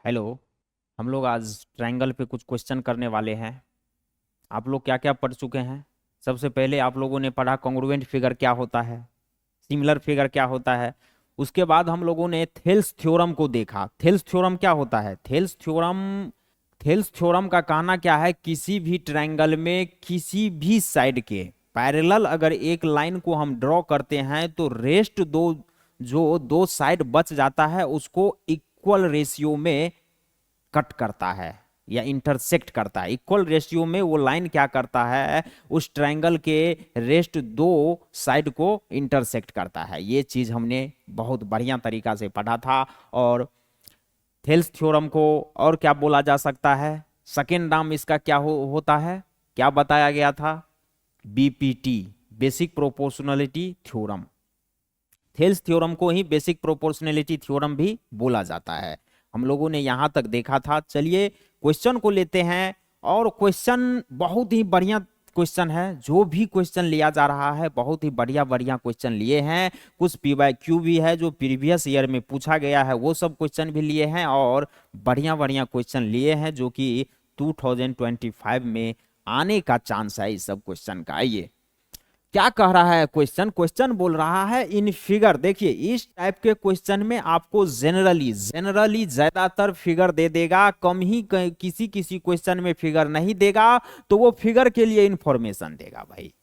Hello. हम लोग आज ट्रायंगल पे कुछ क्वेश्चन करने वाले हैं। आप लोग क्या क्या पढ़ चुके हैं? सबसे पहले आप लोगों ने पढ़ा कॉन्ग्रुएंट फिगर क्या होता है, सिमिलर फिगर क्या होता है। उसके बाद हम लोगों ने थेल्स थ्योरम को देखा। थेल्स थ्योरम क्या होता है? थेल्स थ्योरम का कहना क्या है, किसी भी ट्रायंगल में किसी भी साइड के पैरेलल अगर एक लाइन को हम ड्रॉ करते हैं तो रेस्ट दो, जो दो साइड बच जाता है उसको इक्वल रेशियो में कट करता है या इंटरसेक्ट करता है। इक्वल रेशियो में वो लाइन क्या करता है, उस ट्रायंगल के रेस्ट दो साइड को इंटरसेक्ट करता है। ये चीज हमने बहुत बढ़िया तरीका से पढ़ा था। और थेल्स थ्योरम को और क्या बोला जा सकता है? सेकेंड नाम इसका क्या होता है, क्या बताया गया था? BPT, basic proportionality theorem. Thales theorem को ही बेसिक प्रोपोर्शनलिटी थ्योरम भी बोला जाता है। हम लोगों ने यहां तक देखा था। चलिए क्वेश्चन को लेते हैं। और क्वेश्चन बहुत ही बढ़िया क्वेश्चन है। जो भी क्वेश्चन लिया जा रहा है बहुत ही बढ़िया बढ़िया क्वेश्चन लिए हैं। कुछ पीवाईक्यू भी है जो प्रीवियस ईयर में पूछा गया है, वो सब क्वेश्चन भी लिए हैं। और बढ़िया बढ़िया क्वेश्चन लिए हैं जो कि 2025 में आने का चांस है इस सब क्वेश्चन का। आइए क्या कह रहा है क्वेश्चन। क्वेश्चन बोल रहा है इन फिगर। देखिए इस टाइप के क्वेश्चन में आपको जनरली ज्यादातर फिगर दे देगा, कम ही किसी किसी क्वेश्चन में फिगर नहीं देगा। तो वो फिगर के लिए इंफॉर्मेशन देगा भाई।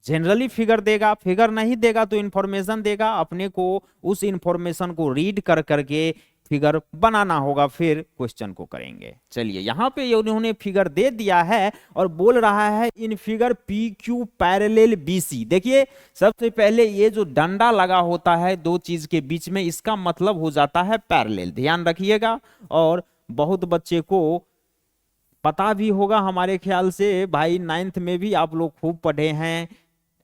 जनरली फिगर देगा, फिगर नहीं देगा तो इंफॉर्मेशन देगा। अपने को उस इंफॉर्मेशन को रीड कर करके फिगर बनाना होगा, फिर क्वेश्चन को करेंगे। चलिए यहाँ पे उन्होंने फिगर दे दिया है और बोल रहा है in figure P Q parallel BC. देखिए सबसे पहले ये जो डंडा लगा होता है दो चीज के बीच में, इसका मतलब हो जाता है पैरेलल, ध्यान रखिएगा। और बहुत बच्चे को पता भी होगा, हमारे ख्याल से भाई 9th में भी आप लोग खूब पढ़े हैं,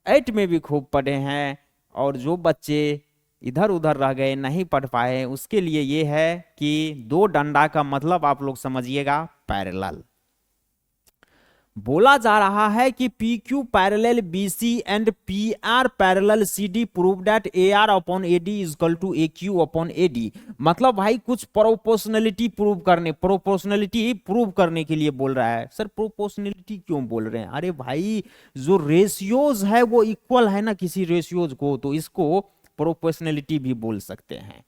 8 में भी खूब पढ़े हैं। और जो बच्चे इधर उधर रह गए नहीं पढ़ पाए उसके लिए ये है कि दो डंडा का मतलब आप लोग समझिएगा पैरेलल। बोला जा रहा है कि P Q parallel B C and P R parallel C D prove that A R upon A D is equal to A Q upon A D. मतलब भाई कुछ प्रोपोर्शनलिटी प्रूव करने के लिए बोल रहा है। सर प्रोपोर्शनलिटी क्यों बोल रहे हैं? अरे भाई जो रेशियोज है वो इक्वल है ना किसी रेशियोज को, तो इसको प्रोपोर्शनलिटी भी बोल सकते हैं।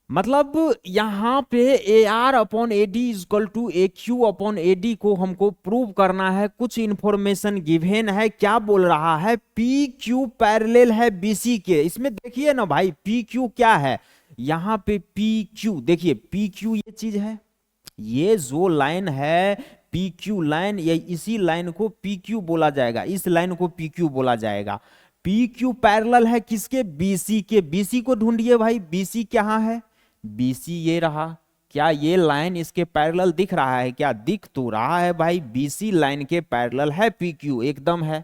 मतलब यहां पे A R upon A D is equal to A Q upon A D को हमको प्रूव करना है। कुछ इंफॉर्मेशन गिवन है। क्या बोल रहा है? पी क्यू पैरेलल है बीसी के। इसमें देखिए ना भाई पी क्यू क्या है, यहां पे पी क्यू देखिए, पी क्यू ये चीज है, ये जो लाइन है पी क्यू लाइन, ये इसी लाइन को पी क्यू बोला जाएगा, इस लाइन को पी क्यू बोला जाएगा। पी क्यू पैरेलल है किसके? बीसी के। बीसी को ढूंढिए भाई, बीसी कहां है? बीसी ये रहा। क्या ये लाइन इसके पैरेलल दिख रहा है? क्या दिख तो रहा है भाई, बीसी लाइन के पैरेलल है पी क्यू, एकदम है।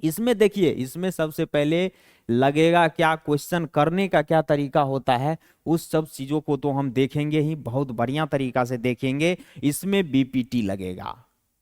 इसमें देखिए, इसमें सबसे पहले लगेगा क्या, क्वेश्चन करने का क्या तरीका होता है, उस सब चीजों को तो हम देखेंगे ही, बहुत बढ़िया तरीका से देखेंगे। इसमें बीपीटी लगेगा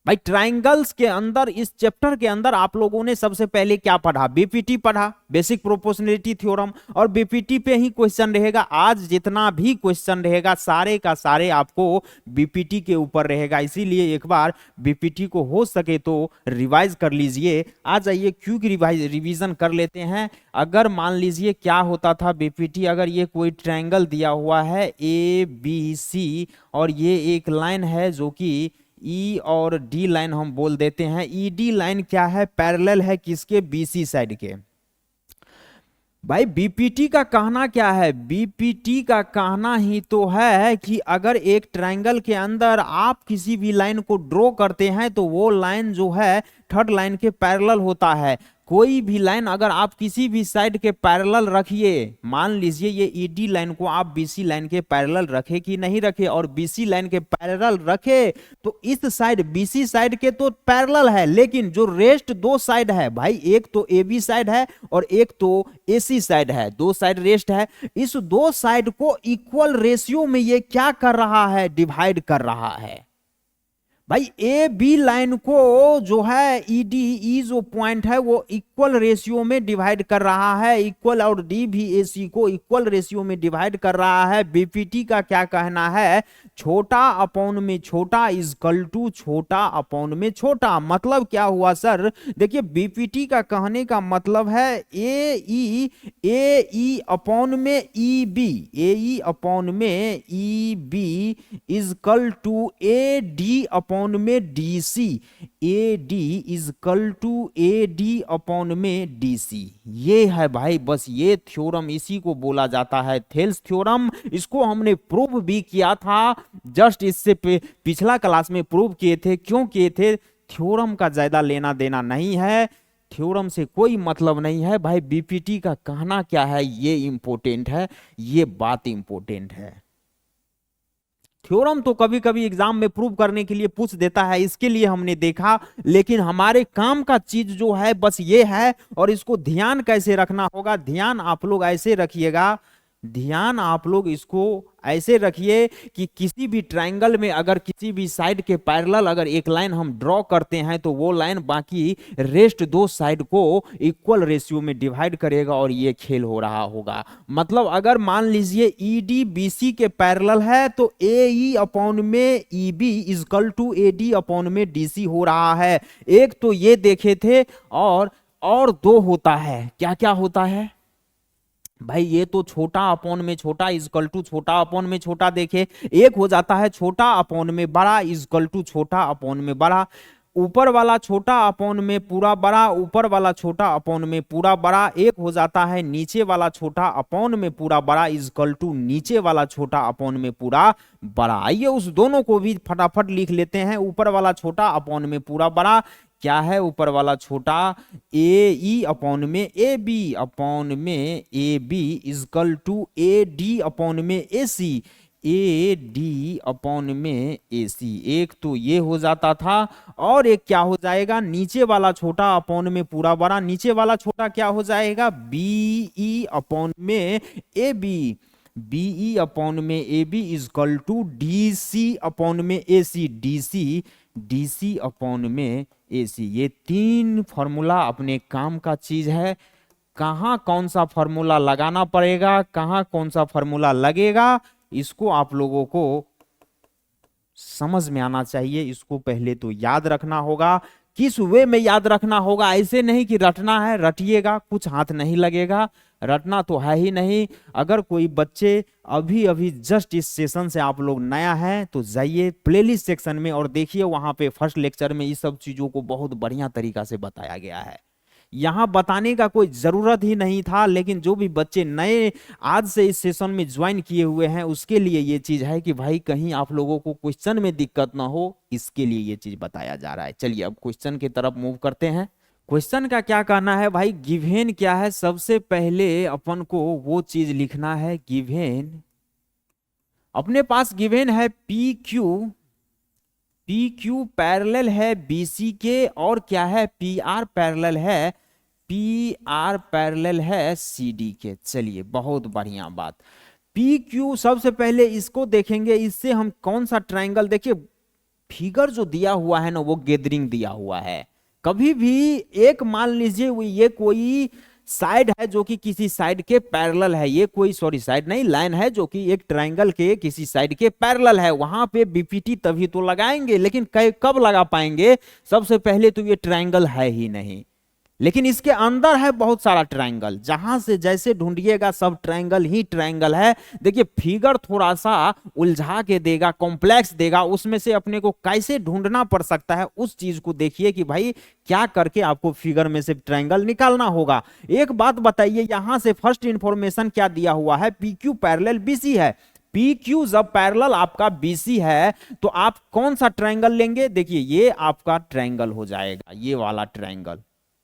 भाई। ट्राइंगल्स के अंदर, इस चैप्टर के अंदर आप लोगों ने सबसे पहले क्या पढ़ा? बीपीटी पढ़ा, बेसिक प्रोपोर्शनलिटी थ्योरम। और बीपीटी पे ही क्वेश्चन रहेगा। आज जितना भी क्वेश्चन रहेगा सारे का सारे आपको बीपीटी के ऊपर रहेगा। इसीलिए एक बार बीपीटी को हो सके तो रिवाइज कर लीजिए। आ जाइए क्विक रिवीजन कर लेते हैं। अगर मान लीजिए क्या होता था बीपीटी, अगर ये कोई ट्रायंगल दिया हुआ है ए बी सी और ये एक लाइन है जो कि ई और डी लाइन हम बोल देते हैं। ई डी लाइन क्या है? पैरेलल है किसके? बीसी साइड के। भाई बीपीटी का कहना क्या है? बीपीटी का कहना ही तो है कि अगर एक ट्रायंगल के अंदर आप किसी भी लाइन को ड्रॉ करते हैं तो वो लाइन जो है थर्ड लाइन के पैरेलल होता है। कोई भी लाइन अगर आप किसी भी साइड के पैरेलल रखिए, मान लीजिए ये ईडी लाइन को आप बीसी लाइन के पैरेलल रखे कि नहीं रखे, और बीसी लाइन के पैरेलल रखे तो इस साइड बीसी साइड के तो पैरेलल है, लेकिन जो रेस्ट दो साइड है भाई, एक तो ए बी साइड है और एक तो ए सी साइड है, दो साइड रेस्ट है। इस दो साइड को इक्वल रेशियो में ये क्या कर रहा है? डिवाइड कर रहा है। भाई ए बी लाइन को जो है ईडी ई जो पॉइंट है वो इक्वल रेशियो में डिवाइड कर रहा है, इक्वल, और डी भी ए सी को इक्वल रेशियो में डिवाइड कर रहा है। बीपीटी का क्या कहना है, छोटा अपॉन में छोटा इजकल टू छोटा अपॉन में छोटा। मतलब क्या हुआ सर, देखिए बीपीटी का कहने का मतलब है ए ई अपॉन में ई बी, ए ई अपॉन में E B is equal to A D upon में D C, A D is equal to A D upon में डी सी। ये है भाई, बस ये थ्योरम, इसी को बोला जाता है थेल्स थ्योरम। इसको हमने प्रूव भी किया था, जस्ट इससे पिछला क्लास में प्रूव किए थे। क्यों किए थे, थ्योरम का ज्यादा लेना देना नहीं है, थ्योरम से कोई मतलब नहीं है भाई। बीपीटी का कहना क्या है ये इंपॉर्टेंट है, ये बात इंपॉर्टेंट है। थ्योरम तो कभी कभी एग्जाम में प्रूव करने के लिए पूछ देता है, इसके लिए हमने देखा, लेकिन हमारे काम का चीज जो है बस ये है। और इसको ध्यान कैसे रखना होगा, ध्यान आप लोग ऐसे रखिएगा, ध्यान आप लोग इसको ऐसे रखिए कि किसी भी ट्रायंगल में अगर किसी भी साइड के पैरेलल अगर एक लाइन हम ड्रॉ करते हैं तो वो लाइन बाकी रेस्ट दो साइड को इक्वल रेशियो में डिवाइड करेगा और ये खेल हो रहा होगा। मतलब अगर मान लीजिए ई डी बी सी के पैरेलल है तो ए ई अपॉन में E B is equal to A D upon में डी सी हो रहा है। एक तो ये देखे थे, और दो होता है, क्या क्या होता है भाई, ये तो छोटा अपॉन में छोटा इजकल टू छोटा अपॉन में छोटा देखे। एक हो जाता है छोटा अपॉन में बड़ा इजकल टू छोटा अपॉन में बड़ा। ऊपर वाला छोटा अपॉन में पूरा बड़ा, ऊपर वाला छोटा अपॉन में पूरा बड़ा। एक हो जाता है नीचे वाला छोटा अपॉन में पूरा बड़ा इजकल टू नीचे वाला छोटा अपॉन में पूरा बड़ा। आइए उस दोनों को भी फटाफट लिख लेते हैं। ऊपर वाला छोटा अपॉन में पूरा बड़ा क्या है, ऊपर वाला छोटा ए ई अपॉन में ए बी अपॉन में A B is equal to A D upon में A C, A D upon में ए सी। एक तो ये हो जाता था, और एक क्या हो जाएगा, नीचे वाला छोटा अपॉन में पूरा बड़ा, नीचे वाला छोटा क्या हो जाएगा, बी ई अपॉन में ए बी, बीई अपॉन में A B is equal to D C upon में A C, D C D C upon में ए सी। ये तीन फॉर्मूला अपने काम का चीज है। कहाँ कौन सा फॉर्मूला लगाना पड़ेगा, कहाँ कौन सा फॉर्मूला लगेगा, इसको आप लोगों को समझ में आना चाहिए। इसको पहले तो याद रखना होगा। किस वे में याद रखना होगा, ऐसे नहीं कि रटना है रटिएगा, कुछ हाथ नहीं लगेगा, रटना तो है ही नहीं। अगर कोई बच्चे अभी अभी जस्ट इस सेशन से आप लोग नया है तो जाइए प्लेलिस्ट सेक्शन में और देखिए, वहां पे फर्स्ट लेक्चर में इस सब चीजों को बहुत बढ़िया तरीका से बताया गया है। यहाँ बताने का कोई जरूरत ही नहीं था, लेकिन जो भी बच्चे नए आज से इस सेशन में ज्वाइन किए हुए हैं उसके लिए ये चीज है कि भाई कहीं आप लोगों को क्वेश्चन में दिक्कत ना हो, इसके लिए ये चीज बताया जा रहा है। चलिए अब क्वेश्चन की तरफ मूव करते हैं। क्वेश्चन का क्या कहना है भाई, गिवेन क्या है, सबसे पहले अपन को वो चीज लिखना है। गिवेन अपने पास गिवेन है पी क्यू पैरेलल है बीसी के, और क्या है पी आर पैरेलल है, पी आर पैरेलल है सी डी के। चलिए बहुत बढ़िया बात। पी क्यू सबसे पहले इसको देखेंगे, इससे हम कौन सा ट्रायंगल, देखिए फिगर जो दिया हुआ है ना वो गैदरिंग दिया हुआ है। कभी भी एक मान लीजिए ये कोई साइड है जो कि किसी साइड के पैरेलल है, ये कोई सॉरी साइड नहीं लाइन है जो कि एक ट्रायंगल के किसी साइड के पैरेलल है, वहां पे बीपीटी तभी तो लगाएंगे। लेकिन कब लगा पाएंगे, सबसे पहले तो ये ट्रायंगल है ही नहीं, लेकिन इसके अंदर है बहुत सारा ट्रायंगल, जहां से जैसे ढूंढिएगा सब ट्रायंगल ही ट्रायंगल है। देखिए फिगर थोड़ा सा उलझा के देगा, कॉम्प्लेक्स देगा, उसमें से अपने को कैसे ढूंढना पड़ सकता है उस चीज को देखिए कि भाई क्या करके आपको फिगर में से ट्रायंगल निकालना होगा। एक बात बताइए, यहां से फर्स्ट इंफॉर्मेशन क्या दिया हुआ है, पी क्यू पैरेलल बीसी है। पी क्यू जब पैरेलल आपका बीसी है तो आप कौन सा ट्रायंगल लेंगे, देखिए ये आपका ट्रायंगल हो जाएगा, ये वाला ट्रायंगल,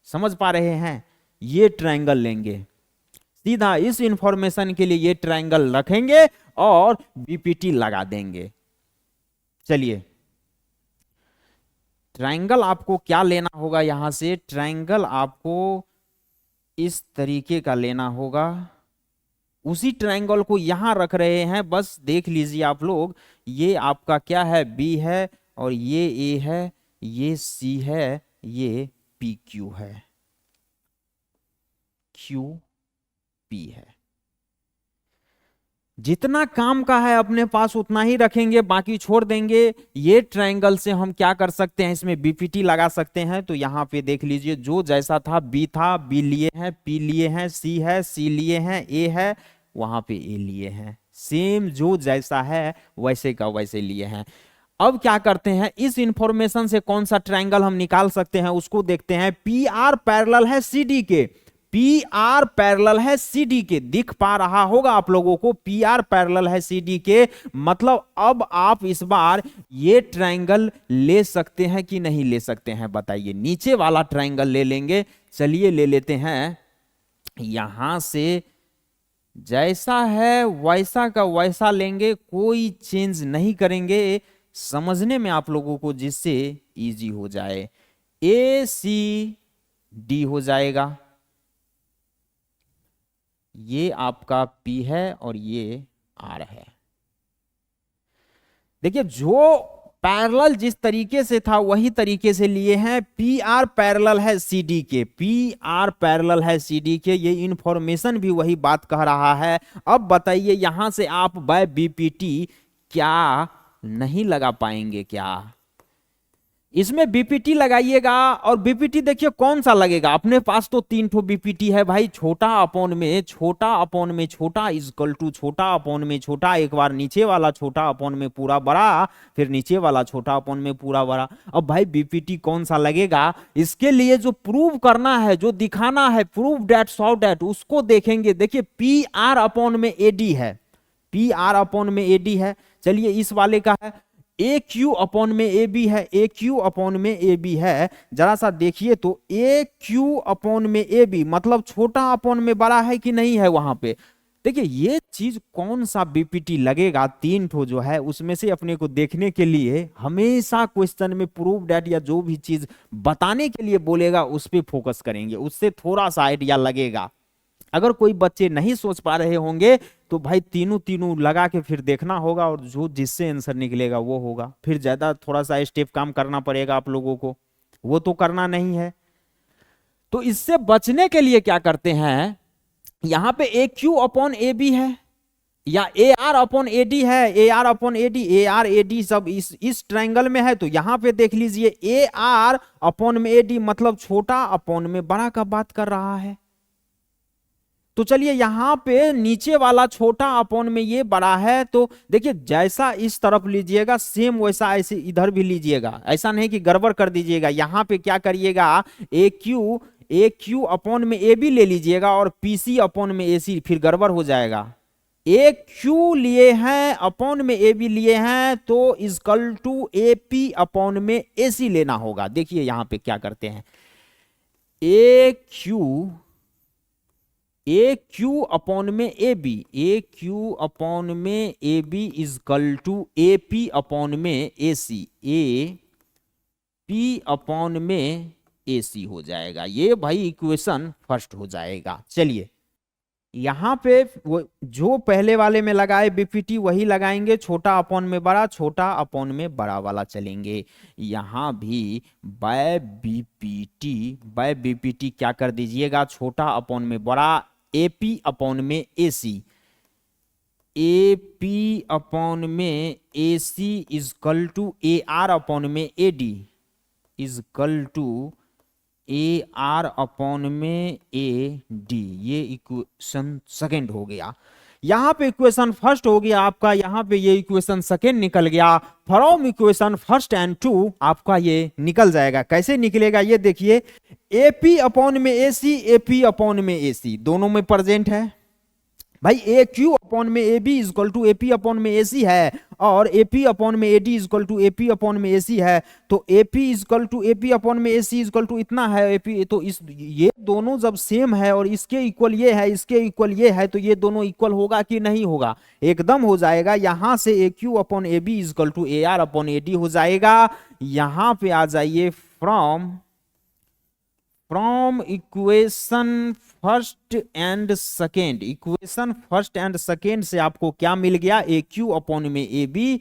समझ पा रहे हैं, ये ट्रायंगल लेंगे। सीधा इस इंफॉर्मेशन के लिए ये ट्रायंगल रखेंगे और बीपीटी लगा देंगे। चलिए ट्रायंगल आपको क्या लेना होगा, यहां से ट्रायंगल आपको इस तरीके का लेना होगा। उसी ट्रायंगल को यहां रख रहे हैं, बस देख लीजिए आप लोग, ये आपका क्या है बी है और ये ए है, ये सी है, ये पी क्यू है, क्यू पी है। जितना काम का है अपने पास उतना ही रखेंगे, बाकी छोड़ देंगे। ये ट्रायंगल से हम क्या कर सकते हैं, इसमें बीपीटी लगा सकते हैं। तो यहाँ पे देख लीजिए, जो जैसा था बी था, बी लिए हैं, पी लिए हैं, सी है, सी लिए हैं, ए है, वहां पे ए लिए हैं। सेम जो जैसा है वैसे का वैसे लिए हैं। अब क्या करते हैं, इस इंफॉर्मेशन से कौन सा ट्रायंगल हम निकाल सकते हैं उसको देखते हैं। पी आर पैरेलल है सी डी के, पी आर पैरेलल है सी डी के, दिख पा रहा होगा आप लोगों को, पी आर पैरेलल है सी डी के। मतलब अब आप इस बार ये ट्रायंगल ले सकते हैं कि नहीं ले सकते हैं, बताइए। नीचे वाला ट्रायंगल ले लेंगे, चलिए ले लेते हैं। यहां से जैसा है वैसा का वैसा लेंगे, कोई चेंज नहीं करेंगे, समझने में आप लोगों को जिससे इजी हो जाए। ए सी डी हो जाएगा, ये आपका P है और ये R है। देखिए, जो पैरेलल जिस तरीके से था वही तरीके से लिए हैं। पी आर पैरेलल है सी डी के, पी आर पैरेलल है सी डी के, ये इंफॉर्मेशन भी वही बात कह रहा है। अब बताइए, यहां से आप बाय बीपीटी क्या नहीं लगा पाएंगे क्या? इसमें बीपीटी लगाइएगा, और बीपीटी देखिए कौन सा लगेगा। अपने पास तो 3 ठो बीपीटी है भाई। छोटा अपॉन में छोटा, अपॉन में छोटा इक्वल टू छोटा अपॉन में छोटा, एक बार नीचे वाला छोटा अपॉन में पूरा बड़ा, फिर नीचे वाला छोटा अपॉन में पूरा बड़ा। अब भाई बीपीटी कौन सा लगेगा, इसके लिए जो प्रूव करना है, जो दिखाना है, प्रूव डेट सॉ डेट, उसको देखेंगे। देखिए पी आर अपॉन में एडी है, पी आर अपॉन में एडी है। चलिए इस वाले का है ए क्यू अपॉन में ए बी है, ए क्यू अपॉन में ए बी है। जरा सा देखिए तो ए क्यू अपॉन में ए बी मतलब छोटा अपॉन में बड़ा है कि नहीं है वहां पे। देखिए ये चीज कौन सा बीपीटी लगेगा, 3 ठो जो है उसमें से अपने को देखने के लिए हमेशा क्वेश्चन में प्रूव डेट या जो भी चीज बताने के लिए बोलेगा उस पर फोकस करेंगे, उससे थोड़ा सा आइडिया लगेगा। अगर कोई बच्चे नहीं सोच पा रहे होंगे तो भाई तीनों लगा के फिर देखना होगा, और जो जिससे आंसर निकलेगा वो होगा। फिर ज्यादा थोड़ा सा स्टेप काम करना पड़ेगा आप लोगों को, वो तो करना नहीं है। तो इससे बचने के लिए क्या करते हैं, यहां पे A Q upon A B है या A R upon A D है, A R upon A D, A R A D सब इस ट्रायंगल में है। तो यहां पे देख लीजिए ए आर अपॉन में ए डी मतलब छोटा अपॉन में बड़ा का बात कर रहा है। तो चलिए यहां पे नीचे वाला छोटा अपॉन में ये बड़ा है, तो देखिए जैसा इस तरफ लीजिएगा सेम वैसा ऐसे इधर भी लीजिएगा, ऐसा नहीं कि गड़बड़ कर दीजिएगा। यहां पे क्या करिएगा, ए क्यू अपॉन में ए बी ले लीजिएगा और पीसी अपॉन में ए सी, फिर गड़बड़ हो जाएगा। ए क्यू लिए हैं अपॉन में ए बी लिए हैं तो equal to A P upon में ए सी लेना होगा। देखिए यहां पे क्या करते हैं, ए क्यू अपॉन में A B, A Q upon में A B equal to A P upon में A C, A P upon में ए सी हो जाएगा। ये भाई इक्वेशन फर्स्ट हो जाएगा। चलिए यहां पे वो जो पहले वाले में लगाए बीपीटी वही लगाएंगे, छोटा अपॉन में बड़ा, छोटा अपॉन में बड़ा वाला चलेंगे। यहां भी बाय बीपीटी क्या कर दीजिएगा, छोटा अपॉन में बड़ा, ए पी अपॉन में A C, A P upon में A C equal to A R upon में A D equal to A R upon में ए डी। ये इक्वेशन सेकेंड हो गया। यहां पे इक्वेशन फर्स्ट हो गया आपका, यहां पे ये इक्वेशन सेकेंड निकल गया। From equation first and two आपका ये निकल जाएगा। कैसे निकलेगा ये देखिए, ए पी अपॉन में A C, A P upon में ए सी दोनों में प्रेजेंट है भाई। ए क्यू अपॉन में A B equal to A P upon में ए सी है, और ए पी अपॉन में A D equal to A P upon में ए सी है। तो A P equal to A P upon में ए सी इक्वल टू इतना है ए पी। तो ये दोनों जब सेम है और इसके इक्वल ये है, इसके इक्वल ये है, तो ये दोनों इक्वल होगा कि नहीं होगा, एकदम हो जाएगा। यहां से A Q upon A B equal to A R upon A D हो जाएगा। यहां पे आ जाइए, from equation first and second, equation first and second से आपको क्या मिल गया, ए क्यू अपॉन में A B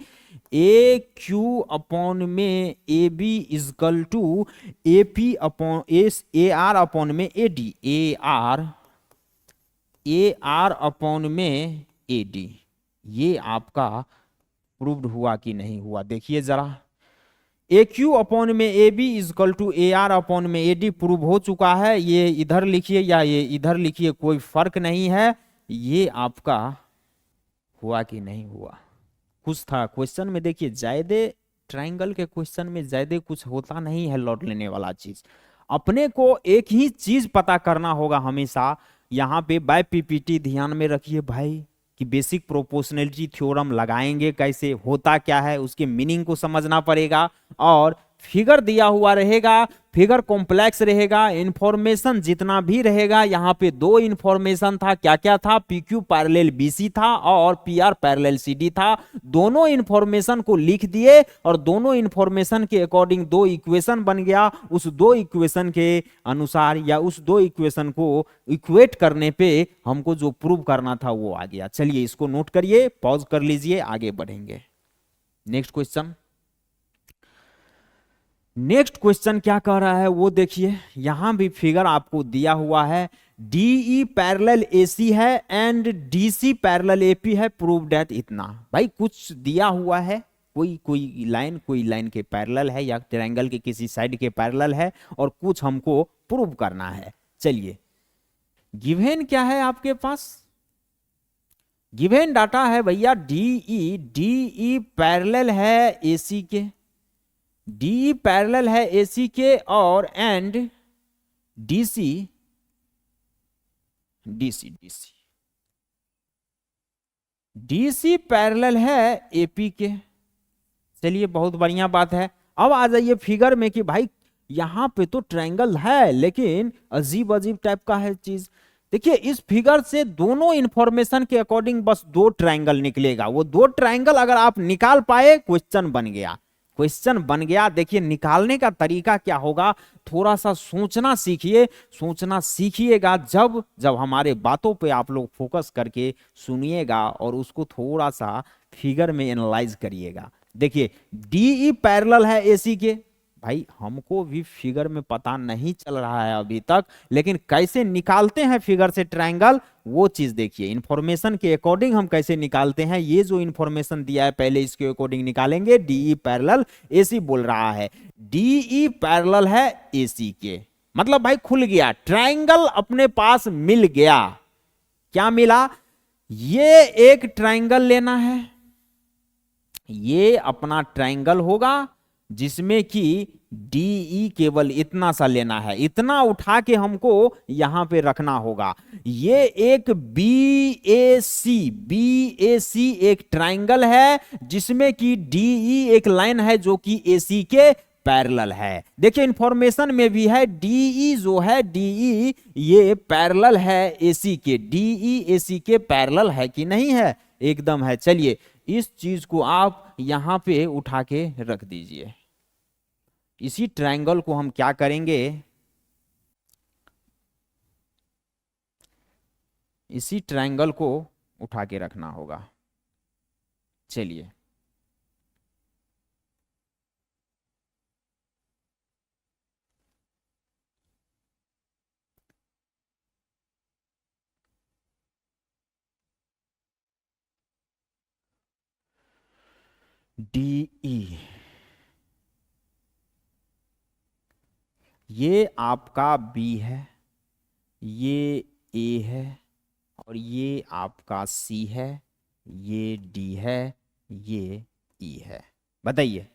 A Q upon में A B is equal to A P upon A R upon में A D, A R upon में A D. ये आपका प्रूव्ड हुआ कि नहीं हुआ, देखिए जरा। ए क्यू अपॉन में A B is equal to A R upon में ए डी प्रूव हो चुका है। ये इधर लिखिए या ये इधर लिखिए, कोई फर्क नहीं है। ये आपका हुआ कि नहीं हुआ। कुछ था क्वेश्चन में, देखिए ज्यादा ट्रायंगल के क्वेश्चन में ज्यादा कुछ होता नहीं है लौट लेने वाला चीज। अपने को एक ही चीज पता करना होगा हमेशा। यहाँ पे बाय पीपीटी ध्यान में रखिए भाई कि बेसिक प्रोपोर्शनलिटी थ्योरम लगाएंगे कैसे, होता क्या है, उसके मीनिंग को समझना पड़ेगा। और फिगर दिया हुआ रहेगा, फिगर कॉम्प्लेक्स रहेगा, इंफॉर्मेशन जितना भी रहेगा। यहाँ पे दो इंफॉर्मेशन था, क्या क्या था, पी क्यू पैरेलल बीसी था और पी आर पैरेलल सीडी था। दोनों इंफॉर्मेशन को लिख दिए और दोनों इंफॉर्मेशन के अकॉर्डिंग दो इक्वेशन बन गया। उस दो इक्वेशन के अनुसार या उस दो इक्वेशन को इक्वेट करने पे हमको जो प्रूव करना था वो आ गया। चलिए इसको नोट करिए, पॉज कर लीजिए, आगे बढ़ेंगे। नेक्स्ट क्वेश्चन, नेक्स्ट क्वेश्चन क्या कह रहा है वो देखिए। यहां भी फिगर आपको दिया हुआ है, डीई पैरेलल एसी है एंड डीसी पैरेलल एपी है, प्रूव दैट। इतना भाई कुछ दिया हुआ है, कोई लाइन के पैरेलल है या ट्रायंगल के किसी साइड के पैरेलल है और कुछ हमको प्रूव करना है। चलिए गिवन क्या है आपके पास, गिवन डाटा है भैया डीई पैरेलल है एसी के, डी पैरेलल है एसी के, और एंड डीसी पैरेलल है एपी के। चलिए बहुत बढ़िया बात है। अब आ जाइए फिगर में कि भाई यहां पे तो ट्रायंगल है लेकिन अजीब अजीब टाइप का है चीज। देखिए इस फिगर से दोनों इंफॉर्मेशन के अकॉर्डिंग बस दो ट्रायंगल निकलेगा। वो दो ट्रायंगल अगर आप निकाल पाए क्वेश्चन बन गया, क्वेश्चन बन गया। देखिए निकालने का तरीका क्या होगा, थोड़ा सा सोचना सीखिए, सोचना सीखिएगा जब जब हमारे बातों पे आप लोग फोकस करके सुनिएगा और उसको थोड़ा सा फिगर में एनालाइज करिएगा। देखिए डीई पैरेलल है एसी के, भाई हमको भी फिगर में पता नहीं चल रहा है अभी तक, लेकिन कैसे निकालते हैं फिगर से ट्रायंगल वो चीज देखिए। इंफॉर्मेशन के अकॉर्डिंग हम कैसे निकालते हैं, ये जो इंफॉर्मेशन दिया है पहले इसके अकॉर्डिंग निकालेंगे। डीई पैरेलल एसी बोल रहा है, डीई पैरेलल है एसी के, मतलब भाई खुल गया ट्रायंगल, अपने पास मिल गया। क्या मिला, ये एक ट्रायंगल लेना है, ये अपना ट्रायंगल होगा जिसमें कि डीई केवल इतना सा लेना है, इतना उठा के हमको यहां पे रखना होगा। ये एक बीएसी एक ट्रायंगल है जिसमें कि डीई एक लाइन है जो कि एसी के पैरेलल है। देखिए इंफॉर्मेशन में भी है डीई जो है, डीई ये पैरेलल है एसी के, डीई एसी के पैरेलल है कि नहीं है, एकदम है। चलिए इस चीज को आप यहां पे उठा के रख दीजिए। इसी ट्रायंगल को हम क्या करेंगे, इसी ट्रायंगल को उठा के रखना होगा। चलिए डीई, ये आपका बी है, ये ए है और ये आपका सी है, ये डी है, ये ई है। बताइए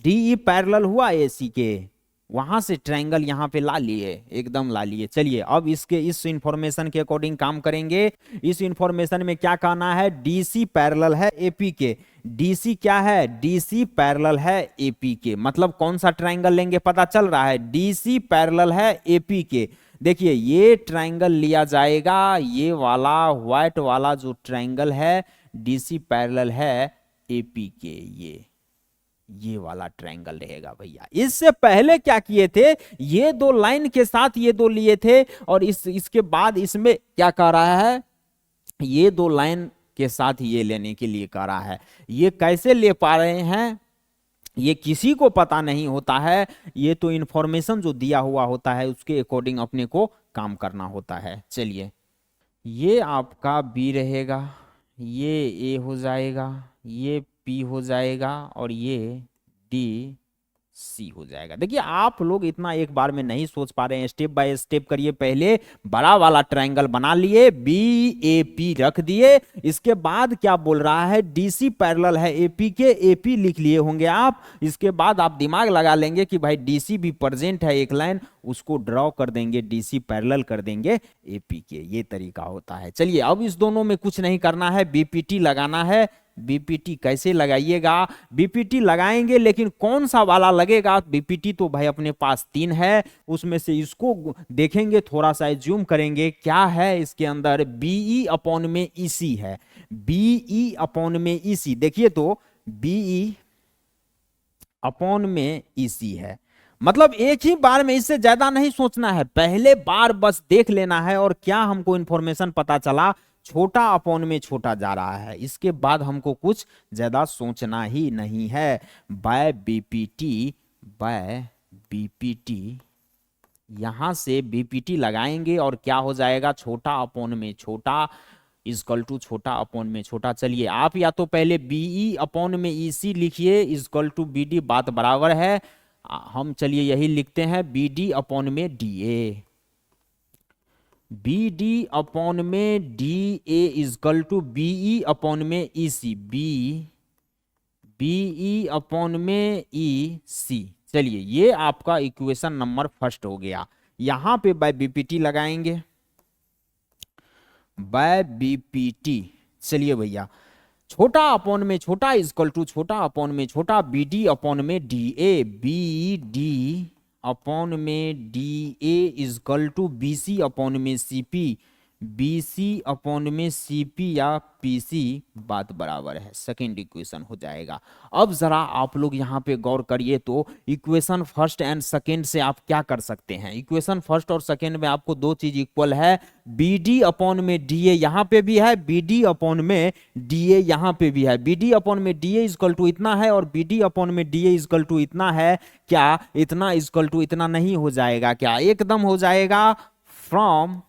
डीई पैरेलल हुआ एसी के, वहां से ट्रायंगल यहां पे ला लिए, एकदम ला लिए। चलिए अब इसके इस इंफॉर्मेशन के अकॉर्डिंग काम करेंगे। इस इंफॉर्मेशन में क्या कहना है, डीसी पैरेलल है एपी के, डीसी क्या है, डीसी पैरेलल है एपी के, मतलब कौन सा ट्रायंगल लेंगे पता चल रहा है, डीसी पैरेलल है एपी के। देखिए ये ट्रायंगल लिया जाएगा, ये वाला व्हाइट वाला जो ट्रायंगल है डीसी पैरेलल है एपी के, ये वाला ट्रायंगल रहेगा भैया। इससे पहले क्या किए थे, ये दो लाइन के साथ ये दो लिए थे और इसके बाद इसमें क्या कह रहा है, ये दो लाइन के साथ ये लेने के लिए कह रहा है। ये कैसे ले पा रहे हैं ये किसी को पता नहीं होता है, ये तो इंफॉर्मेशन जो दिया हुआ होता है उसके अकॉर्डिंग अपने को काम करना होता है। चलिए, ये आपका बी रहेगा, ये ए हो जाएगा, ये पी हो जाएगा और ये डी सी हो जाएगा। देखिए आप लोग इतना एक बार में नहीं सोच पा रहे हैं, स्टेप बाय स्टेप करिए। पहले बड़ा वाला ट्रायंगल बना लिए, बी ए पी रख दिए, इसके बाद क्या बोल रहा है, डीसी पैरेलल है एपी के, एपी लिख लिए होंगे आप। इसके बाद आप दिमाग लगा लेंगे कि भाई डीसी भी प्रेजेंट है एक लाइन, उसको ड्रॉ कर देंगे, डीसी पैरेलल कर देंगे एपी के। ये तरीका होता है। चलिए अब इस दोनों में कुछ नहीं करना है, बीपीटी लगाना है। बीपीटी कैसे लगाइएगा, बीपीटी लगाएंगे लेकिन कौन सा वाला लगेगा, बीपीटी तो भाई अपने पास 3 है, उसमें से इसको देखेंगे, थोड़ा सा जूम करेंगे, क्या है इसके अंदर, बीई अपॉन में ईसी है, बीई अपॉन में ईसी। देखिए तो बीई अपॉन में ईसी है, मतलब एक ही बार में, इससे ज्यादा नहीं सोचना है, पहले बार बस देख लेना है। और क्या हमको इंफॉर्मेशन पता चला, छोटा अपॉन में छोटा जा रहा है, इसके बाद हमको कुछ ज्यादा सोचना ही नहीं है। बाय बीपीटी, बाय बीपीटी, यहां से बीपीटी लगाएंगे और क्या हो जाएगा, छोटा अपॉन में छोटा इजकल टू छोटा अपॉन में छोटा। चलिए आप या तो पहले बीई अपॉन में ईसी लिखिए, इजकल टू बीडी, बात बराबर है। हम चलिए यही लिखते हैं, बीडी अपॉन में डीए, बीडी अपॉन में D A is equal to B E upon में ई सी, बीई अपॉन में ई सी। चलिए ये आपका इक्वेशन नंबर फर्स्ट हो गया। यहां पे बाय बीपीटी लगाएंगे, बाय बीपीटी। चलिए भैया, छोटा अपॉन में छोटा इजकल टू छोटा अपॉन में छोटा, बीडी अपॉन में D A, B D upon में D A is equal to B C upon में सीपी, बीसी अपॉन में सीपी या पीसी, बात बराबर है। सेकेंड इक्वेशन हो जाएगा। अब जरा आप लोग यहाँ पे गौर करिए तो इक्वेशन फर्स्ट एंड सेकेंड से आप क्या कर सकते हैं। इक्वेशन फर्स्ट और सेकेंड में आपको दो चीज इक्वल है, बीडी अपॉन में डीए यहाँ पे भी है, बीडी अपॉन में डीए यहाँ पे भी है। बीडी अपॉन में डीए इजकल टू इतना है और बीडी अपॉन में डीए इजकल टू इतना है। क्या इतना इजकल टू इतना नहीं हो जाएगा क्या, एकदम हो जाएगा। From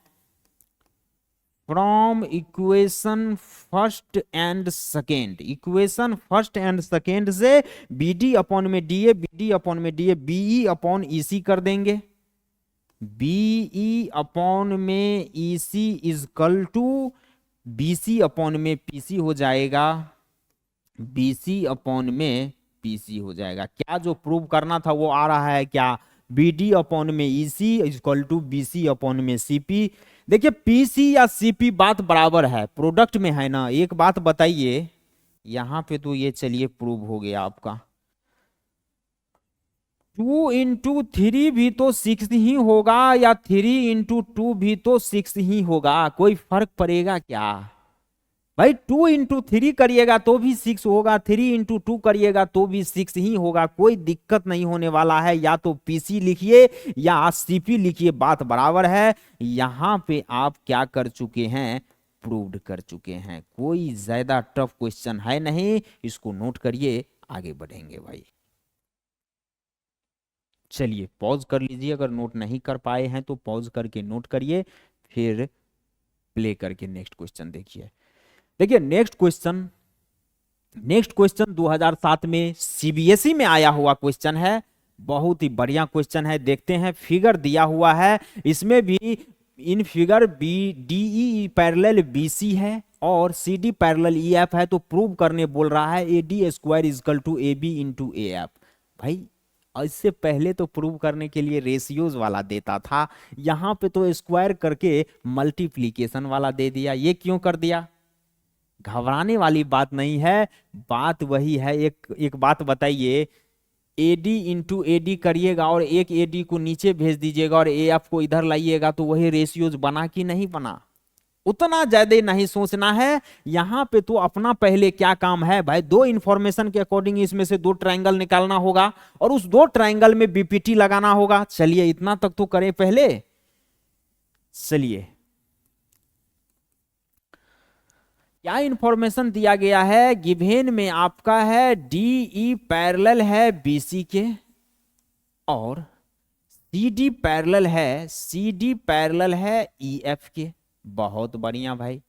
equation first and second, equation first and second से बीडी अपॉन में डीए, बीडी अपॉन में डीए, बीई अपॉन ईसी कर देंगे, बीई अपॉन में E C is equal to B C upon में पीसी हो जाएगा, बीसी अपॉन में पीसी हो जाएगा। क्या जो प्रूव करना था वो आ रहा है क्या, बीडी अपॉन में E C is equal to B C upon में सीपी। देखिए पीसी या सीपी बात बराबर है, प्रोडक्ट में है ना। एक बात बताइए यहां पे, तो ये चलिए प्रूव हो गया आपका, 2 इंटू 3 भी तो 6 ही होगा या 3 इंटू 2 भी तो 6 ही होगा, कोई फर्क पड़ेगा क्या भाई। 2 इंटू 3 करिएगा तो भी 6 होगा, 3 इंटू 2 करिएगा तो भी 6 ही होगा, कोई दिक्कत नहीं होने वाला है। या तो पीसी लिखिए या सीपी लिखिए, बात बराबर है। यहां पे आप क्या कर चुके हैं, प्रूव्ड कर चुके हैं। कोई ज्यादा टफ क्वेश्चन है नहीं, इसको नोट करिए, आगे बढ़ेंगे भाई। चलिए पॉज कर लीजिए, अगर नोट नहीं कर पाए हैं तो पॉज करके नोट करिए, फिर प्ले करके नेक्स्ट क्वेश्चन देखिए। देखिए नेक्स्ट क्वेश्चन 2007 में सीबीएसई में आया हुआ क्वेश्चन है, बहुत ही बढ़िया क्वेश्चन है। देखते हैं, फिगर दिया हुआ है, इसमें भी in figure B D E parallel B C है और सीडी पैरेलल ईएफ है, तो प्रूव करने बोल रहा है A D square is equal to A B into A F. भाई इससे पहले तो प्रूव करने के लिए रेशियोज वाला देता था, यहां पे तो स्क्वायर करके मल्टीप्लीकेशन वाला दे दिया। ये क्यों कर दिया, घबराने वाली बात नहीं है, बात वही है। एक बात बताइए, एडी इंटू एडी करिएगा और एक एडी को नीचे भेज दीजिएगा और ए एफ को इधर लाइएगा, तो वही रेशियोज बना कि नहीं बना। उतना ज्यादा नहीं सोचना है। यहां पे तो अपना पहले क्या काम है भाई, दो इंफॉर्मेशन के अकॉर्डिंग इसमें से दो ट्रायंगल निकालना होगा और उस दो ट्रायंगल में बीपीटी लगाना होगा। चलिए इतना तक तो करें पहले। चलिए क्या इंफॉर्मेशन दिया गया है गिवेन में आपका है डीई पैरेलल है बीसी के और सीडी पैरेलल है ईएफ के। बहुत बढ़िया भाई,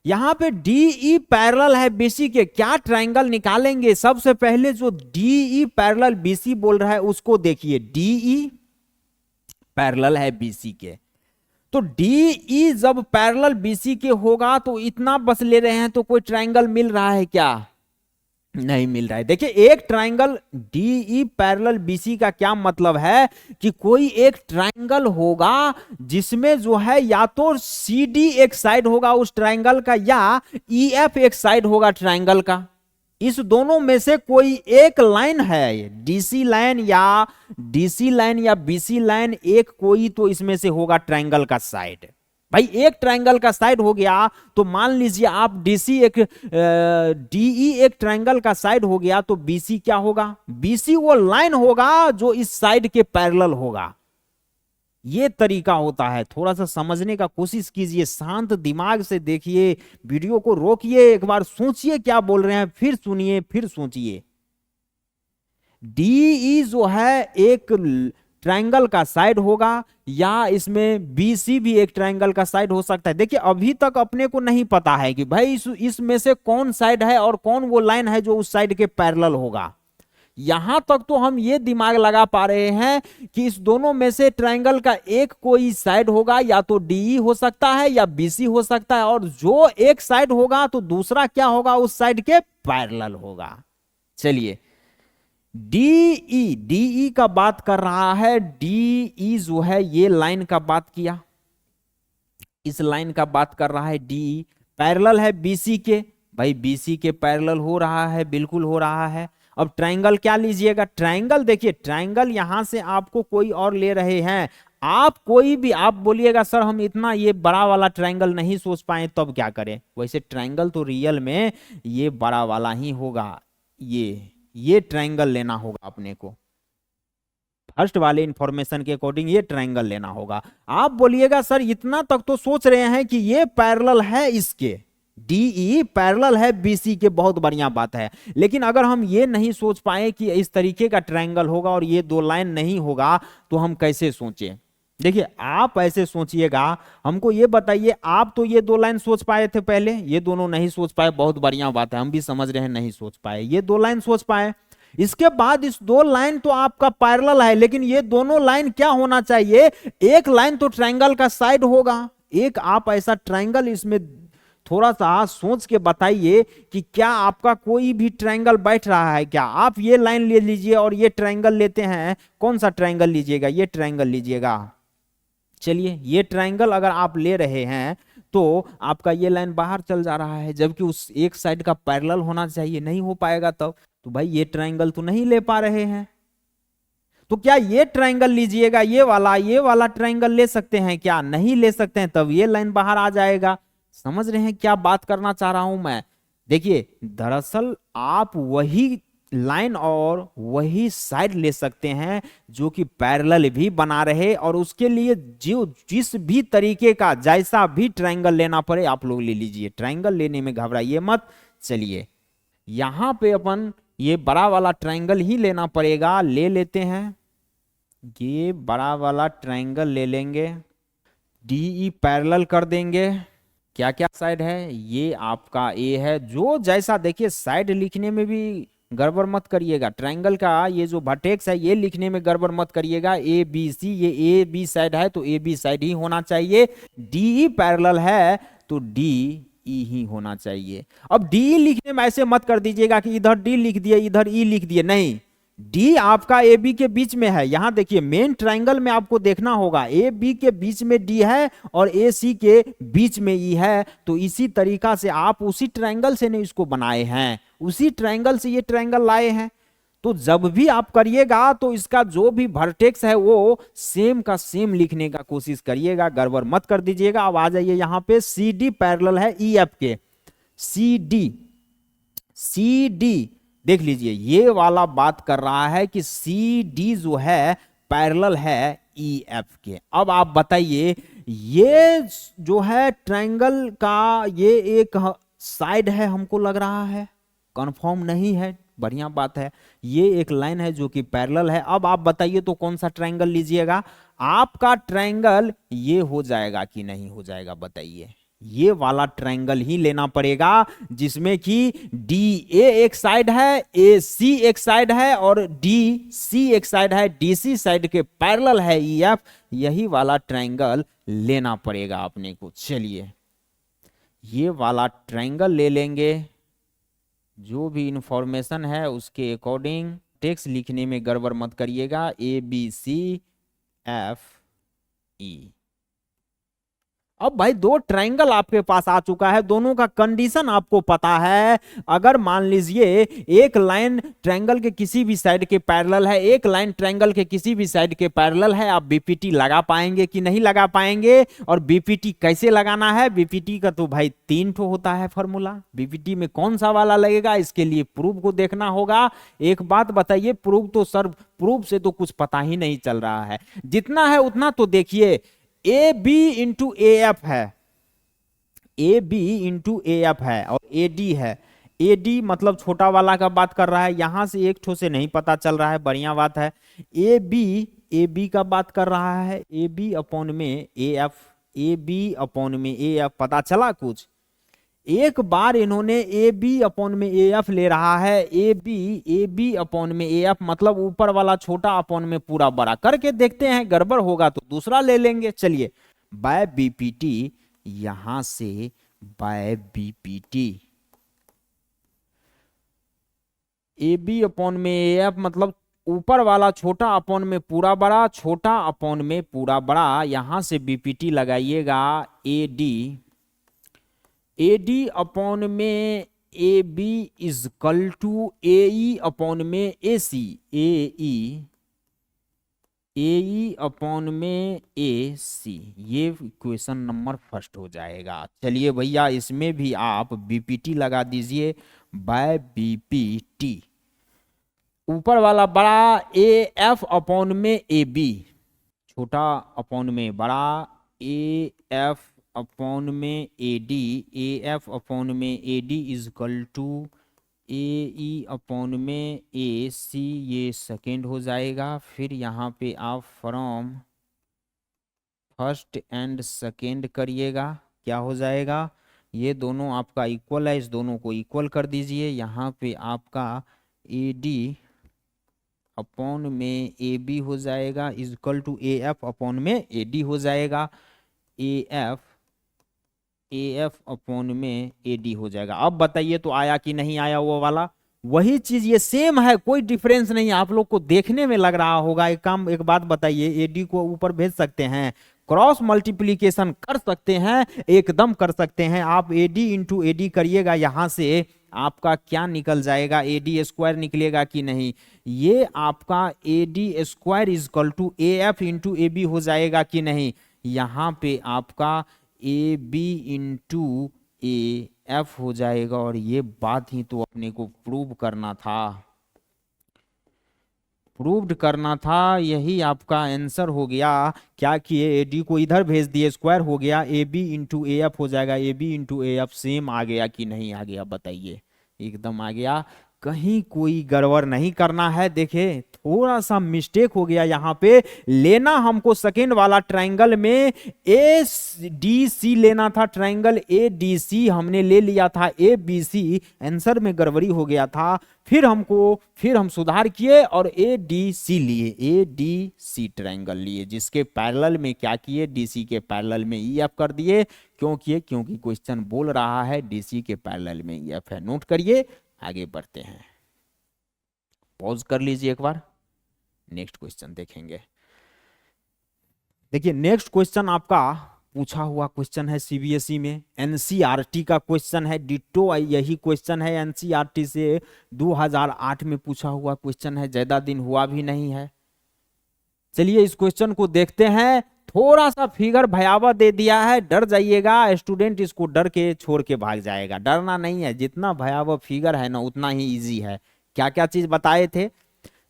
यहां पे डीई पैरेलल है बीसी के, क्या ट्रायंगल निकालेंगे? सबसे पहले जो डीई पैरेलल बीसी बोल रहा है उसको देखिए, डीई पैरेलल है बीसी के, तो डीई जब पैरेलल बीसी के होगा तो इतना बस ले रहे हैं, तो कोई ट्रायंगल मिल रहा है क्या? नहीं मिल रहा है। देखिए एक ट्रायंगल डीई पैरेलल बीसी का क्या मतलब है कि कोई एक ट्रायंगल होगा जिसमें जो है या तो सीडी एक साइड होगा उस ट्रायंगल का या ईएफ एक साइड होगा ट्रायंगल का। इस दोनों में से कोई एक लाइन है, डीसी लाइन या बीसी लाइन, एक कोई तो इसमें से होगा ट्रायंगल का साइड। भाई एक ट्रायंगल का साइड हो गया तो मान लीजिए आप डीई एक ट्रायंगल का साइड हो गया तो बीसी क्या होगा? बीसी वो लाइन होगा जो इस साइड के पैरेलल होगा। ये तरीका होता है, थोड़ा सा समझने का कोशिश कीजिए, शांत दिमाग से देखिए, वीडियो को रोकिए, एक बार सोचिए क्या बोल रहे हैं, फिर सुनिए, फिर सोचिए। डीई जो है एक ट्रायंगल का साइड होगा या इसमें बीसी भी एक ट्रायंगल का साइड हो सकता है। देखिए अभी तक अपने को नहीं पता है कि भाई इसमें से कौन साइड है और कौन वो लाइन है जो उस साइड के पैरेलल होगा। यहां तक तो हम ये दिमाग लगा पा रहे हैं कि इस दोनों में से ट्रायंगल का एक कोई साइड होगा, या तो डीई हो सकता है या बीसी हो सकता है, और जो एक साइड होगा तो दूसरा क्या होगा? उस साइड के पैरेलल होगा। चलिए डीई का बात कर रहा है, डीई जो है ये लाइन का बात किया, इस लाइन का बात कर रहा है। डीई पैरेलल है बीसी के, भाई बीसी के पैरेलल हो रहा है, बिल्कुल हो रहा है। अब ट्रायंगल क्या लीजिएगा? ट्रायंगल देखिए, ट्रायंगल यहां से आपको कोई और ले रहे हैं, आप कोई भी आप बोलिएगा सर हम इतना ये बड़ा वाला ट्रायंगल नहीं सोच पाए, तब क्या करें? वैसे ट्रायंगल तो रियल में ये बड़ा वाला ही होगा, ये ट्रायंगल लेना होगा अपने को, फर्स्ट वाले इंफॉर्मेशन के अकॉर्डिंग ये ट्रायंगल लेना होगा। आप बोलिएगा सर इतना तक तो सोच रहे हैं कि ये पैरेलल है इसके, डीई पैरेलल है बीसी के, बहुत बढ़िया बात है, लेकिन अगर हम ये नहीं सोच पाए कि इस तरीके का ट्रायंगल होगा और ये दो लाइन नहीं होगा तो हम कैसे सोचें? देखिए आप ऐसे सोचिएगा, हमको ये बताइए, आप तो ये दो लाइन सोच पाए थे पहले, ये दोनों नहीं सोच पाए, बहुत बढ़िया बात है, हम भी समझ रहे हैं नहीं सोच पाए, ये दो लाइन सोच पाए। इसके बाद इस दो लाइन तो आपका पैरेलल है, लेकिन ये दोनों लाइन क्या होना चाहिए? एक लाइन तो ट्रायंगल का साइड होगा, एक आप ऐसा ट्रायंगल इसमें थोड़ा सा सोच के बताइए कि क्या आपका कोई भी ट्रायंगल बैठ रहा है क्या? आप ये लाइन ले लीजिए और ये ट्रायंगल लेते हैं, कौन सा ट्रायंगल लीजिएगा? ये ट्रायंगल लीजिएगा। चलिए ये ट्रायंगल अगर आप ले रहे हैं तो आपका ये लाइन बाहर चल जा रहा है, जबकि उस एक साइड का पैरेलल होना चाहिए, नहीं हो पाएगा तब तो भाई ये ट्रायंगल तो नहीं ले पा रहे हैं। तो क्या ये ट्रायंगल लीजिएगा, ये वाला ट्रायंगल ले सकते हैं क्या? नहीं ले सकते हैं, तब ये लाइन बाहर आ जाएगा। समझ रहे हैं क्या बात करना चाह रहा हूं मैं? देखिए दरअसल आप वही लाइन और वही साइड ले सकते हैं जो कि पैरेलल भी बना रहे, और उसके लिए जो जिस भी तरीके का जैसा भी ट्रायंगल लेना पड़े आप लोग ले लीजिए, ट्रायंगल लेने में घबराइए मत। चलिए यहां पे अपन ये बड़ा वाला ट्रायंगल ही लेना पड़ेगा, ले लेते हैं, ये बड़ा वाला ट्रायंगल ले लेंगे, डीई पैरेलल कर देंगे। क्या क्या साइड है? ये आपका ए है, जो जैसा देखिए साइड लिखने में भी गड़बड़ मत करिएगा, ट्रायंगल का ये जो वर्टेक्स है ये लिखने में गड़बड़ मत करिएगा, ए बी सी, ये ए बी साइड है तो ए बी साइड ही होना चाहिए, डी पैरेलल है तो डी ई ही होना चाहिए। अब डी लिखने में ऐसे मत कर दीजिएगा कि इधर डी लिख दिए इधर ई लिख दिए, नहीं, डी आपका ए बी के बीच में है। यहां देखिए मेन ट्रायंगल में आपको देखना होगा ए बी के बीच में डी है और ए सी के बीच में ई है, तो इसी तरीका से आप उसी ट्रायंगल से नहीं इसको बनाए हैं, उसी ट्रायंगल से ये ट्रायंगल लाए हैं। तो जब भी आप करिएगा तो इसका जो भी वर्टेक्स है वो सेम का सेम लिखने का कोशिश करिएगा, गड़बड़ मत कर दीजिएगा। अब आ जाइए यहां पे सी डी पैरेलल है ई एफ के, सी डी देख लीजिए, ये वाला बात कर रहा है कि सी डी जो है पैरेलल है ई एफ के। अब आप बताइए ये जो है ट्रायंगल का ये एक साइड है, हमको लग रहा है, कंफर्म नहीं है, बढ़िया बात है। ये एक लाइन है जो कि पैरेलल है। अब आप बताइए तो कौन सा ट्रायंगल लीजिएगा? आपका ट्रायंगल ये हो जाएगा कि नहीं हो जाएगा, बताइए। ये वाला ट्रायंगल ही लेना पड़ेगा जिसमें कि डी ए एक साइड है, ए सी एक साइड है और डी सी एक साइड है, डी सी साइड के पैरेलल है ई एफ। यही वाला ट्रायंगल लेना पड़ेगा अपने को। चलिए ये वाला ट्रायंगल ले लेंगे। जो भी इंफॉर्मेशन है उसके अकॉर्डिंग टेक्स्ट लिखने में गड़बड़ मत करिएगा। A B C F E. अब भाई दो ट्रायंगल आपके पास आ चुका है, दोनों का कंडीशन आपको पता है। अगर मान लीजिए एक लाइन ट्रायंगल के किसी भी साइड के पैरेलल है, एक लाइन ट्रायंगल के किसी भी साइड के पैरेलल है, आप बीपीटी लगा पाएंगे कि नहीं लगा पाएंगे? और बीपीटी कैसे लगाना है? बीपीटी का तो भाई 3 ठो होता है फॉर्मूला। बीपीटी में कौन सा वाला लगेगा, इसके लिए प्रूफ को देखना होगा। एक बात बताइए, प्रूफ तो सर प्रूफ से तो कुछ पता ही नहीं चल रहा है, जितना है उतना तो देखिए। A B into A F है, A B into A F है और ए डी है। ए डी मतलब छोटा वाला का बात कर रहा है, यहां से एक ठो से नहीं पता चल रहा है, बढ़िया बात है। ए बी का बात कर रहा है, ए बी अपॉन में A F, A B upon में ए एफ। पता चला कुछ? एक बार इन्होंने ए बी अपॉन में ए एफ ले रहा है, ए बी अपॉन में ए एफ मतलब ऊपर वाला छोटा अपॉन में पूरा बड़ा। करके देखते हैं, गड़बड़ होगा तो दूसरा ले लेंगे। चलिए बाय बीपीटी, यहां से by B P T A B upon में ए एफ मतलब ऊपर वाला छोटा अपॉन में पूरा बड़ा, छोटा अपॉन में पूरा बड़ा। यहां से बीपीटी लगाइएगा ए डी अपॉन में A B is equal to A E upon में A C, A E upon में ए सी। ये क्वेश्चन नंबर फर्स्ट हो जाएगा। चलिए भैया इसमें भी आप बीपीटी लगा दीजिए, बाय बीपीटी। ऊपर वाला बड़ा ए एफ अपॉन में ए बी, छोटा अपॉन में बड़ा ए एफ अपॉन में A D, A F upon में A D is equal to A E upon में ए सी। ये सेकेंड हो जाएगा। फिर यहाँ पे आप फ्रॉम फर्स्ट एंड सेकेंड करिएगा, क्या हो जाएगा? ये दोनों आपका इक्वल है, इस दोनों को इक्वल कर दीजिए। यहाँ पे आपका ए डी अपॉन में ए बी हो जाएगा is equal to A F upon में ए डी हो जाएगा। ए एफ अपॉन में ए डी हो जाएगा। अब बताइए तो आया कि नहीं आया वो वाला? वही चीज ये सेम है, कोई डिफरेंस नहीं। आप लोग को देखने में लग रहा होगा। एक बात बताइए, ए डी को ऊपर भेज सकते हैं, क्रॉस मल्टीप्लीकेशन कर सकते हैं, एकदम कर सकते हैं। आप A D into A D करिएगा, यहां से आपका क्या निकल जाएगा? ए डी स्क्वायर निकलेगा कि नहीं? ये आपका A D square is equal to A F into A B हो जाएगा कि नहीं? यहाँ पे आपका A B into A F हो जाएगा। और ये बात ही तो अपने को प्रूव करना था, प्रूव्ड करना था। यही आपका आंसर हो गया। क्या किए, ए डी को इधर भेज दिए, स्क्वायर हो गया, A B into A F हो जाएगा। A B into A F same आ गया कि नहीं आ गया, बताइए? एकदम आ गया, कहीं कोई गड़बड़ नहीं करना है। देखिए थोड़ा सा मिस्टेक हो गया यहाँ पे। लेना हमको सेकेंड वाला ट्रायंगल में ए डी सी लेना था, ट्रायंगल ए डी सी हमने ले लिया था ए बी सी, आंसर में गड़बड़ी हो गया था। फिर हम सुधार किए और ए डी सी लिए, ए डी सी ट्रायंगल लिए, जिसके पैरेलल में क्या किए, डी सी के पैरेलल में ई एफ कर दिए। क्योंकि क्वेश्चन बोल रहा है डी सी के पैरेलल में ई एफ है। नोट करिए, आगे बढ़ते हैं। पॉज कर लीजिए एक बार, नेक्स्ट क्वेश्चन देखेंगे। देखिए नेक्स्ट क्वेश्चन आपका पूछा हुआ क्वेश्चन है सीबीएसई में, एनसीईआरटी का क्वेश्चन है। डिट्टो यही क्वेश्चन है एनसीईआरटी से 2008 में पूछा हुआ क्वेश्चन है, ज्यादा दिन हुआ भी नहीं है। चलिए इस क्वेश्चन को देखते हैं। थोड़ा सा फिगर भयावह दे दिया है, डर जाइएगा स्टूडेंट, इसको डर के छोड़ के भाग जाएगा। डरना नहीं है, जितना भयावह फिगर है ना उतना ही इजी है। क्या क्या चीज बताए थे?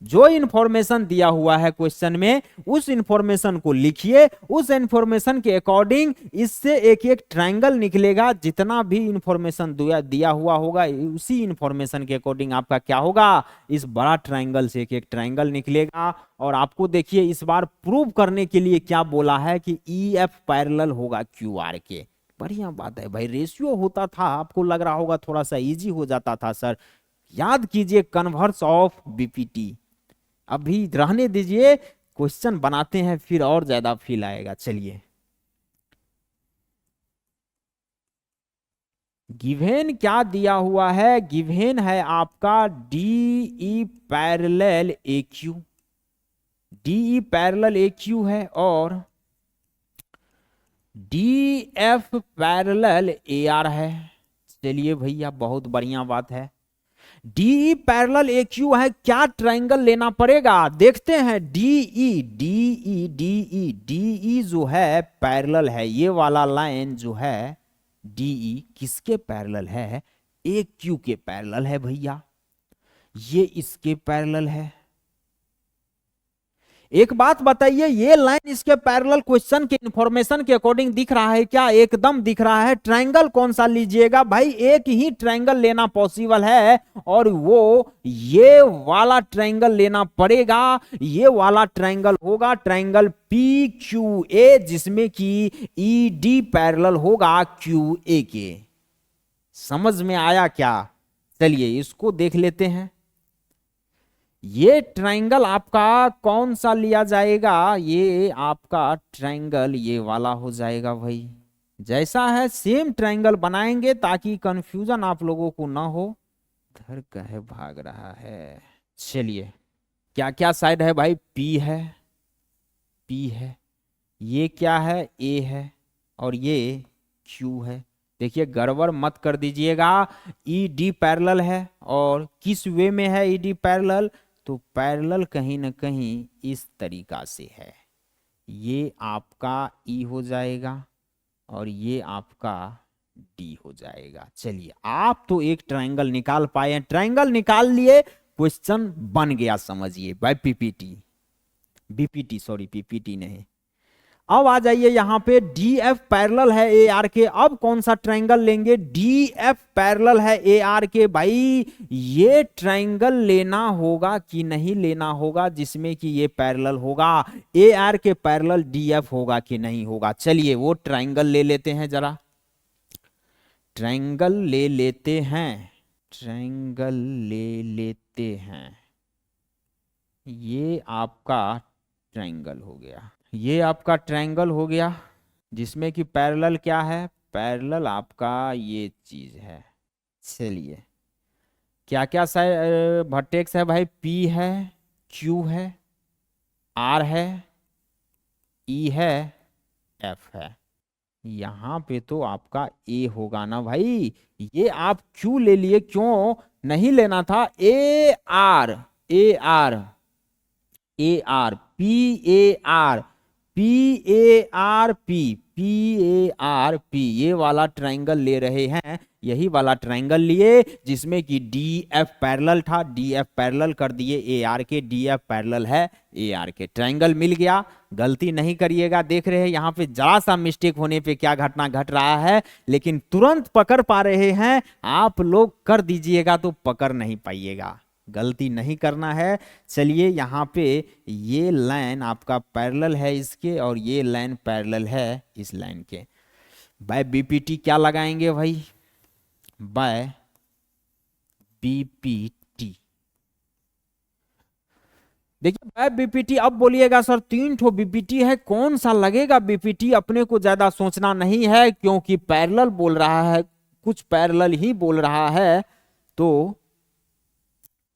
जो इंफॉर्मेशन दिया हुआ है क्वेश्चन में उस इंफॉर्मेशन को लिखिए, उस इंफॉर्मेशन के अकॉर्डिंग इससे एक एक ट्रायंगल निकलेगा। जितना भी इंफॉर्मेशन दिया हुआ होगा उसी इंफॉर्मेशन के अकॉर्डिंग आपका क्या होगा, इस बड़ा ट्रायंगल से एक एक ट्रायंगल निकलेगा। और आपको देखिए इस बार प्रूव करने के लिए क्या बोला है कि ई एफ पैरेलल होगा क्यू आर के। बढ़िया बात है भाई, रेशियो होता था, आपको लग रहा होगा थोड़ा सा इजी हो जाता था सर। याद कीजिए कन्वर्स ऑफ बीपीटी। अभी रहने दीजिए, क्वेश्चन बनाते हैं फिर और ज्यादा फील आएगा। चलिए, गिवेन क्या दिया हुआ है, गिवेन है आपका D E parallel A Q, D E parallel A Q है और D F parallel A R है। चलिए भैया बहुत बढ़िया बात है, डी पैरेलल ए क्यू है। क्या ट्रायंगल लेना पड़ेगा देखते हैं। डीई डीई डीई डीई जो है पैरेलल है, ये वाला लाइन जो है डीई किसके पैरेलल है, ए क्यू के पैरेलल है भैया, ये इसके पैरेलल है। एक बात बताइए, ये लाइन इसके पैरेलल क्वेश्चन के इंफॉर्मेशन के अकॉर्डिंग दिख रहा है क्या, एकदम दिख रहा है। ट्रायंगल कौन सा लीजिएगा भाई, एक ही ट्रायंगल लेना पॉसिबल है और वो ये वाला ट्रायंगल लेना पड़ेगा। ये वाला ट्रायंगल होगा ट्रायंगल पी क्यू ए, जिसमें कि ई डी पैरेलल होगा क्यू ए के। समझ में आया क्या? चलिए इसको देख लेते हैं। ये ट्रायंगल आपका कौन सा लिया जाएगा, ये आपका ट्रायंगल ये वाला हो जाएगा भाई। जैसा है सेम ट्रायंगल बनाएंगे ताकि कंफ्यूजन आप लोगों को ना हो। इधर कहे भाग रहा है। चलिए, क्या क्या साइड है भाई, पी है, पी है, ये क्या है, ए है और ये क्यू है। देखिए गड़बड़ मत कर दीजिएगा, ई डी पैरेलल है और किस वे में है ई डी पैरेलल, तो पैरेलल कहीं ना कहीं इस तरीका से है। ये आपका ई हो जाएगा और ये आपका डी हो जाएगा। चलिए आप तो एक ट्रायंगल निकाल पाए हैं, ट्रायंगल निकाल लिए, क्वेश्चन बन गया समझिए by P P T, B P T sorry P P T नहीं। अब आ जाइए यहाँ पे डी एफ पैरेलल है ए आर के। अब कौन सा ट्रायंगल लेंगे, डी एफ पैरेलल है ए आर के। भाई ये ट्रायंगल लेना होगा कि नहीं लेना होगा जिसमें कि ये पैरेलल होगा, ए आर के पैरेलल डी एफ होगा कि नहीं होगा। चलिए वो ट्रायंगल ले लेते हैं, जरा ट्रायंगल ले लेते हैं, ट्रायंगल ले लेते हैं। ये आपका ट्रायंगल हो गया, ये आपका ट्रायंगल हो गया जिसमें कि पैरेलल क्या है, पैरेलल आपका ये चीज है। चलिए क्या क्या वर्टेक्स है भाई, पी है, क्यू है, आर है, ई है, एफ है। यहां पे तो आपका ए होगा ना भाई, ये आप क्यू ले लिए, क्यों नहीं लेना था, ए R, A R, A R, P A R, P A R P, P A R P, ये वाला ट्रायंगल ले रहे हैं। यही वाला ट्रायंगल लिए जिसमें कि डी एफ पैरेलल था, डी एफ पैरेलल कर दिए ए आर के, डी एफ पैरेलल है ए आर के, ट्रायंगल मिल गया। गलती नहीं करिएगा, देख रहे हैं यहाँ पे जरा सा मिस्टेक होने पे क्या घटना घट रहा है, लेकिन तुरंत पकड़ पा रहे हैं। आप लोग कर दीजिएगा तो पकड़ नहीं पाइएगा, गलती नहीं करना है। चलिए यहाँ पे ये लाइन आपका पैरेलल है इसके और ये लाइन पैरेलल है इस लाइन के। बाय बीपीटी क्या लगाएंगे भाई, बाय बीपीटी। देखिए बाय बीपीटी, अब बोलिएगा सर 3 ठो बीपीटी है, कौन सा लगेगा बीपीटी। अपने को ज्यादा सोचना नहीं है क्योंकि पैरेलल बोल रहा है, कुछ पैरेलल ही बोल रहा है, तो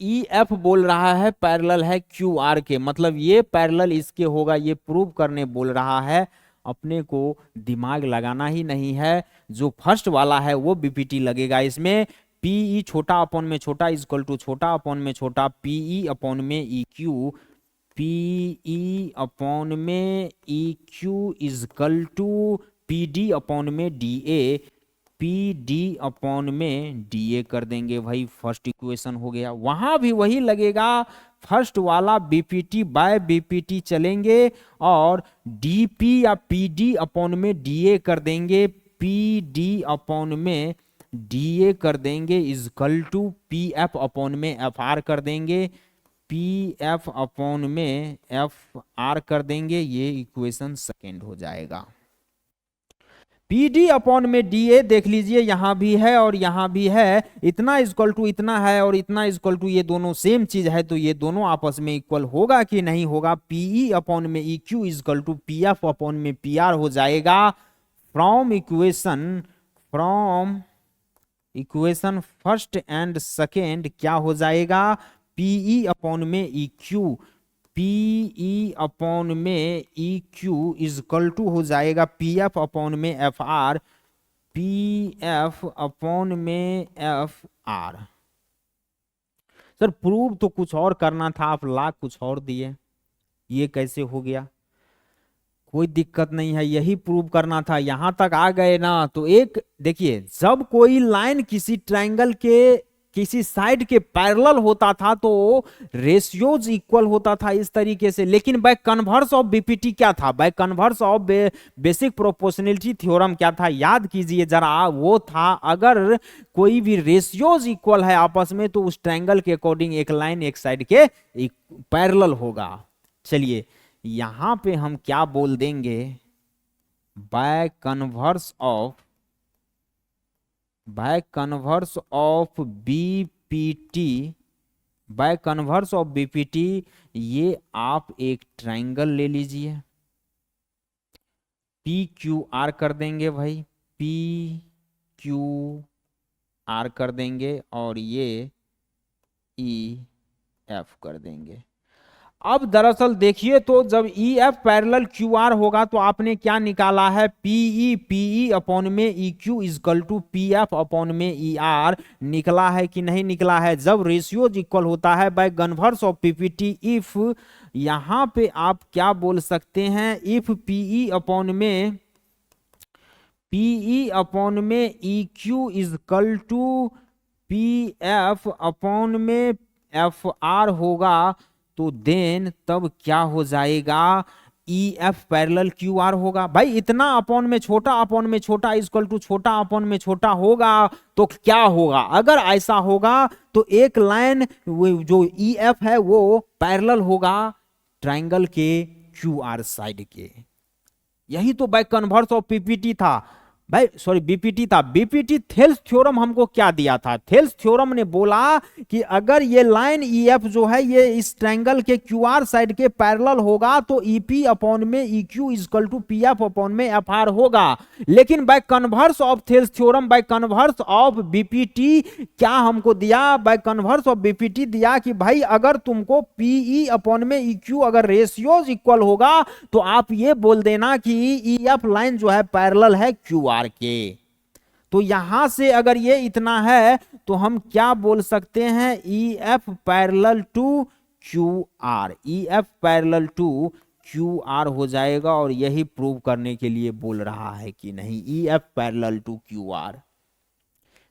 ई एफ बोल रहा है पैरेलल है क्यू आर के, मतलब ये पैरेलल इसके होगा, ये प्रूव करने बोल रहा है। अपने को दिमाग लगाना ही नहीं है, जो फर्स्ट वाला है वो बीपीटी लगेगा इसमें। पीई छोटा अपॉन में छोटा इजकल टू छोटा अपॉन में छोटा, पीई अपॉन में ई क्यू, पीई अपॉन में E Q is equal to P D upon में D A, P D upon में डी ए कर देंगे भाई, फर्स्ट इक्वेशन हो गया। वहां भी वही लगेगा, फर्स्ट वाला बीपीटी बाय बीपीटी चलेंगे और डीपी या पीडी अपॉन में डीए कर देंगे, पीडी अपॉन में डीए कर देंगे is equal to P F upon में एफ आर कर देंगे, पी एफ अपॉन में एफ आर कर देंगे। ये इक्वेशन सेकेंड हो जाएगा। पी डी अपॉन में डी ए देख लीजिए, यहां भी है और यहां भी है, इतना इक्वल टू इतना है और इतना इक्वल टू, ये दोनों सेम चीज है, तो ये दोनों आपस में इक्वल होगा कि नहीं होगा। पीई अपॉन में E Q equal to P F upon में पी आर हो जाएगा। From equation first and second क्या हो जाएगा, पीई अपॉन में ई क्यू, पीई अपॉन में ई क्यू इजकल टू हो जाएगा पी एफ अपॉन में F are, P F upon में एफ आर। सर प्रूव तो कुछ और करना था, आप ला कुछ और दिए, ये कैसे हो गया? कोई दिक्कत नहीं है, यही प्रूव करना था। यहां तक आ गए ना, तो एक देखिए, जब कोई लाइन किसी ट्रायंगल के किसी साइड के पैरेलल होता था तो रेशियोज इक्वल होता था इस तरीके से, लेकिन बाय कन्वर्स ऑफ बीपीटी क्या था, bye converse of basic proportionality theorem क्या था, याद कीजिए जरा। वो था अगर कोई भी रेशियोज इक्वल है आपस में तो उस ट्रायंगल के अकॉर्डिंग एक लाइन एक साइड के पैरेलल होगा। चलिए यहां पे हम क्या बोल देंगे, bye converse of BPT, bye converse of BPT, ये आप एक ट्रायंगल ले लीजिए, पी क्यू आर कर देंगे भाई, पी क्यू आर कर देंगे और ये ई एफ कर देंगे। अब दरअसल देखिए, तो जब E F parallel Q R होगा तो आपने क्या निकाला है, पीई अपॉन में E Q is equal to P F upon में ई आर, निकला है कि नहीं निकला है? जब रेशियो इक्वल होता है by converse of PPT, if, यहां पे आप क्या बोल सकते हैं, इफ पीई अपॉन में E Q is equal to P F upon में एफ आर होगा, तो देन तब क्या हो जाएगा, E F parallel Q R होगा। भाई इतना अपॉन में छोटा इक्वल टू छोटा अपॉन में छोटा होगा तो क्या होगा, अगर ऐसा होगा तो एक लाइन जो ई एफ है वो पैरेलल होगा ट्रायंगल के क्यू आर साइड के। यही तो बाय कन्वर्स ऑफ पीपीटी था भाई, सॉरी बीपीटी था। बीपीटी थेल्स थ्योरम हमको क्या दिया था, थेल्स थ्योरम ने बोला कि अगर ये लाइन ईएफ जो है ये इस ट्रायंगल के क्यूआर साइड के पैरेलल होगा तो ईपी अपॉन में E Q equal to P F upon में एफआर होगा। लेकिन by converse of Thales theorem, by converse of B P T क्या हमको दिया, बाय कन्वर्स ऑफ बीपीटी दिया कि भाई अगर तुमको पीई अपॉन में ईक्यू अगर रेशियोज इक्वल होगा तो आप ये बोल देना कि ईएफ लाइन जो है पैरेलल है क्यूआर के। तो यहां से अगर ये इतना है तो हम क्या बोल सकते हैं, E F parallel to Q R, E F parallel to Q R हो जाएगा। और यही प्रूव करने के लिए बोल रहा है कि नहीं, E F parallel to Q R.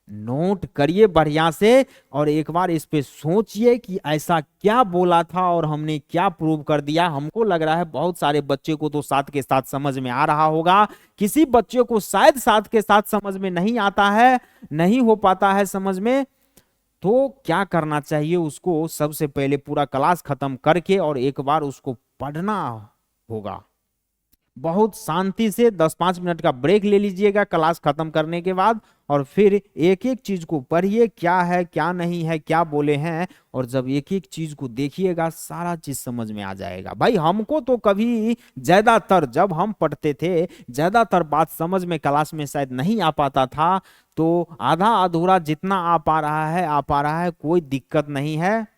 Note करिए बढ़िया से और एक बार इस पे सोचिए कि ऐसा क्या बोला था और हमने क्या प्रूव कर दिया। हमको लग रहा है बहुत सारे बच्चे को तो साथ के साथ समझ में आ रहा होगा, किसी बच्चे को शायद साथ के साथ समझ में नहीं आता है, नहीं हो पाता है समझ में। तो क्या करना चाहिए, उसको सबसे पहले पूरा क्लास खत्म करके और एक बार उसको पढ़ना होगा। बहुत शांति से 10-5 मिनट का ब्रेक ले लीजिएगा क्लास खत्म करने के बाद और फिर एक एक चीज को पढ़िए, क्या है क्या नहीं है, क्या बोले हैं। और जब एक एक चीज को देखिएगा सारा चीज समझ में आ जाएगा। भाई हमको तो कभी ज्यादातर जब हम पढ़ते थे ज्यादातर बात समझ में क्लास में शायद नहीं आ पाता था, तो आधा अधूरा जितना आ पा रहा है, कोई दिक्कत नहीं है।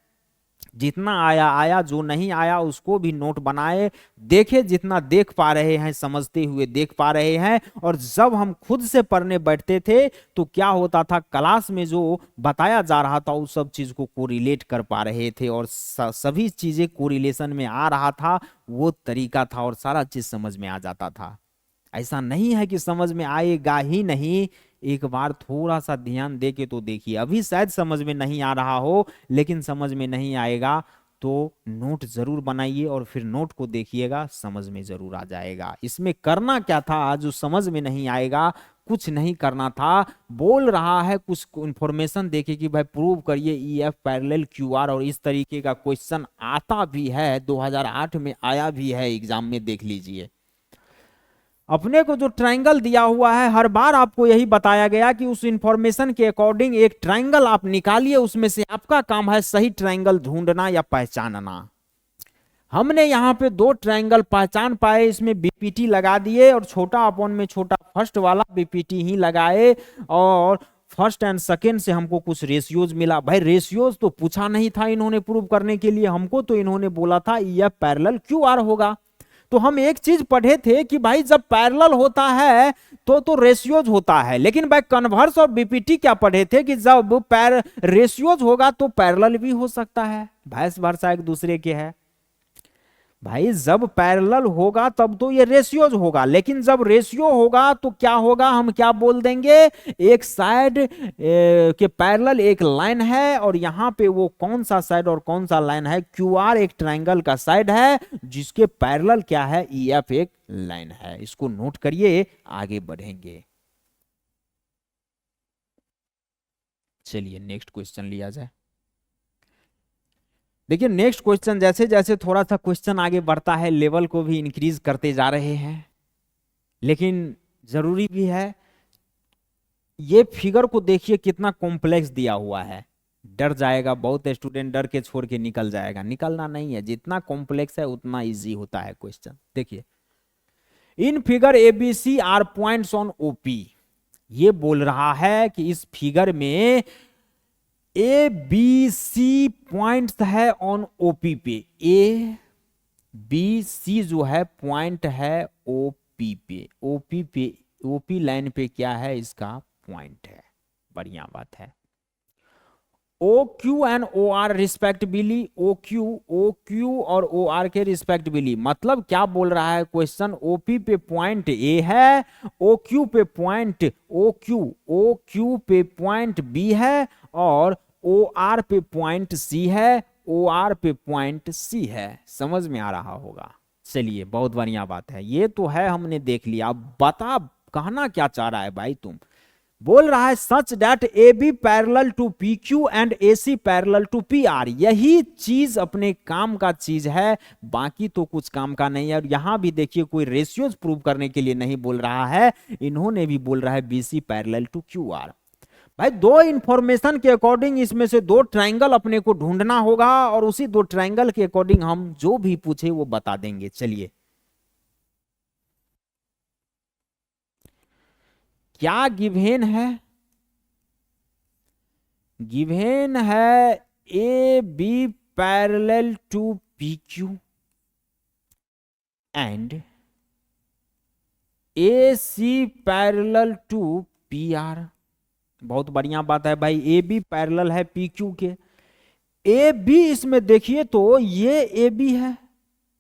जितना आया आया, जो नहीं आया उसको भी नोट बनाए, देखे जितना देख पा रहे हैं, समझते हुए देख पा रहे हैं। और जब हम खुद से पढ़ने बैठते थे तो क्या होता था, क्लास में जो बताया जा रहा था उस सब चीज को कोरिलेट कर पा रहे थे और सभी चीजें कोरिलेशन में आ रहा था, वो तरीका था और सारा चीज समझ में आ जाता था। ऐसा नहीं है कि समझ में आएगा ही नहीं। एक बार थोड़ा सा ध्यान दे के तो देखिए, अभी शायद समझ में नहीं आ रहा हो, लेकिन समझ में नहीं आएगा तो नोट जरूर बनाइए और फिर नोट को देखिएगा, समझ में जरूर आ जाएगा। इसमें करना क्या था, जो समझ में नहीं आएगा कुछ नहीं करना था। बोल रहा है कुछ इंफॉर्मेशन देके कि भाई प्रूव करिए EF पैरेलल QR, और इस तरीके का क्वेश्चन आता भी है, 2008 में आया भी है एग्जाम में, देख लीजिए। अपने को जो ट्रायंगल दिया हुआ है, हर बार आपको यही बताया गया कि उस इंफॉर्मेशन के अकॉर्डिंग एक ट्रायंगल आप निकालिए, उसमें से आपका काम है सही ट्रायंगल ढूंढना या पहचानना। हमने यहाँ पे दो ट्रायंगल पहचान पाए, इसमें बीपीटी लगा दिए और छोटा अपॉन में छोटा फर्स्ट वाला बीपीटी ही लगाए, और फर्स्ट एंड सेकेंड से हमको कुछ रेशियोज मिला। भाई रेशियोज तो पूछा नहीं था इन्होंने प्रूव करने के लिए, हमको तो इन्होंने बोला था EF पैरेलल QR होगा। तो हम एक चीज पढ़े थे कि भाई जब पैरेलल होता है तो रेशियोज होता है, लेकिन भाई कन्वर्स और बीपीटी क्या पढ़े थे कि जब रेशियोज होगा तो पैरेलल भी हो सकता है, वाइस वर्सा एक दूसरे के है। भाई जब पैरेलल होगा तब तो ये रेशियोज होगा, लेकिन जब रेशियो होगा तो क्या होगा, हम क्या बोल देंगे, एक साइड के पैरेलल एक लाइन है, और यहां पे वो कौन सा साइड और कौन सा लाइन है, QR एक ट्रायंगल का साइड है जिसके पैरेलल क्या है, EF एक लाइन है। इसको नोट करिए, आगे बढ़ेंगे। चलिए नेक्स्ट क्वेश्चन लिया जाए। देखिए नेक्स्ट क्वेश्चन, जैसे जैसे थोड़ा सा क्वेश्चन आगे बढ़ता है लेवल को भी इंक्रीज करते जा रहे हैं, लेकिन जरूरी भी है। ये फिगर को देखिए कितना कॉम्प्लेक्स दिया हुआ है, डर जाएगा बहुत स्टूडेंट, डर के छोड़ के निकल जाएगा। निकलना नहीं है, जितना कॉम्प्लेक्स है उतना इजी होता है क्वेश्चन। देखिए in figure ABC are points on OP, ये बोल रहा है कि इस फिगर में ABC पॉइंट्स है ऑन OP पे, ABC जो है पॉइंट है OP पे, OP लाइन पे क्या है, इसका पॉइंट है। बढ़िया बात है। OQ and OR respectively, OQ और OR के रिस्पेक्टिवली, मतलब क्या बोल रहा है क्वेश्चन, OP पे पॉइंट A है, OQ पे पॉइंट B है, और OR पे पॉइंट C है, OR पे पॉइंट C है। समझ में आ रहा होगा। चलिए बहुत बढ़िया बात है, ये तो है हमने देख लिया। अब बता कहना क्या चाह रहा है भाई, तुम बोल रहा है such that AB parallel to PQ and AC parallel to PR, यही चीज अपने काम का चीज है, बाकी तो कुछ काम का नहीं है। और यहां भी देखिए कोई रेशियोज प्रूव करने के लिए नहीं बोल रहा है, इन्होंने भी बोल रहा है BC पैरेलल टू QR। भाई दो इंफॉर्मेशन के अकॉर्डिंग इसमें से दो ट्रायंगल अपने को ढूंढना होगा, और उसी दो ट्रायंगल के अकॉर्डिंग हम जो भी पूछे वो बता देंगे। चलिए क्या गिवेन है, गिवेन है AB parallel to PQ and AC parallel to PR। बहुत बढ़िया बात है भाई, AB पैरेलल है PQ के, AB इसमें देखिए तो ये AB है,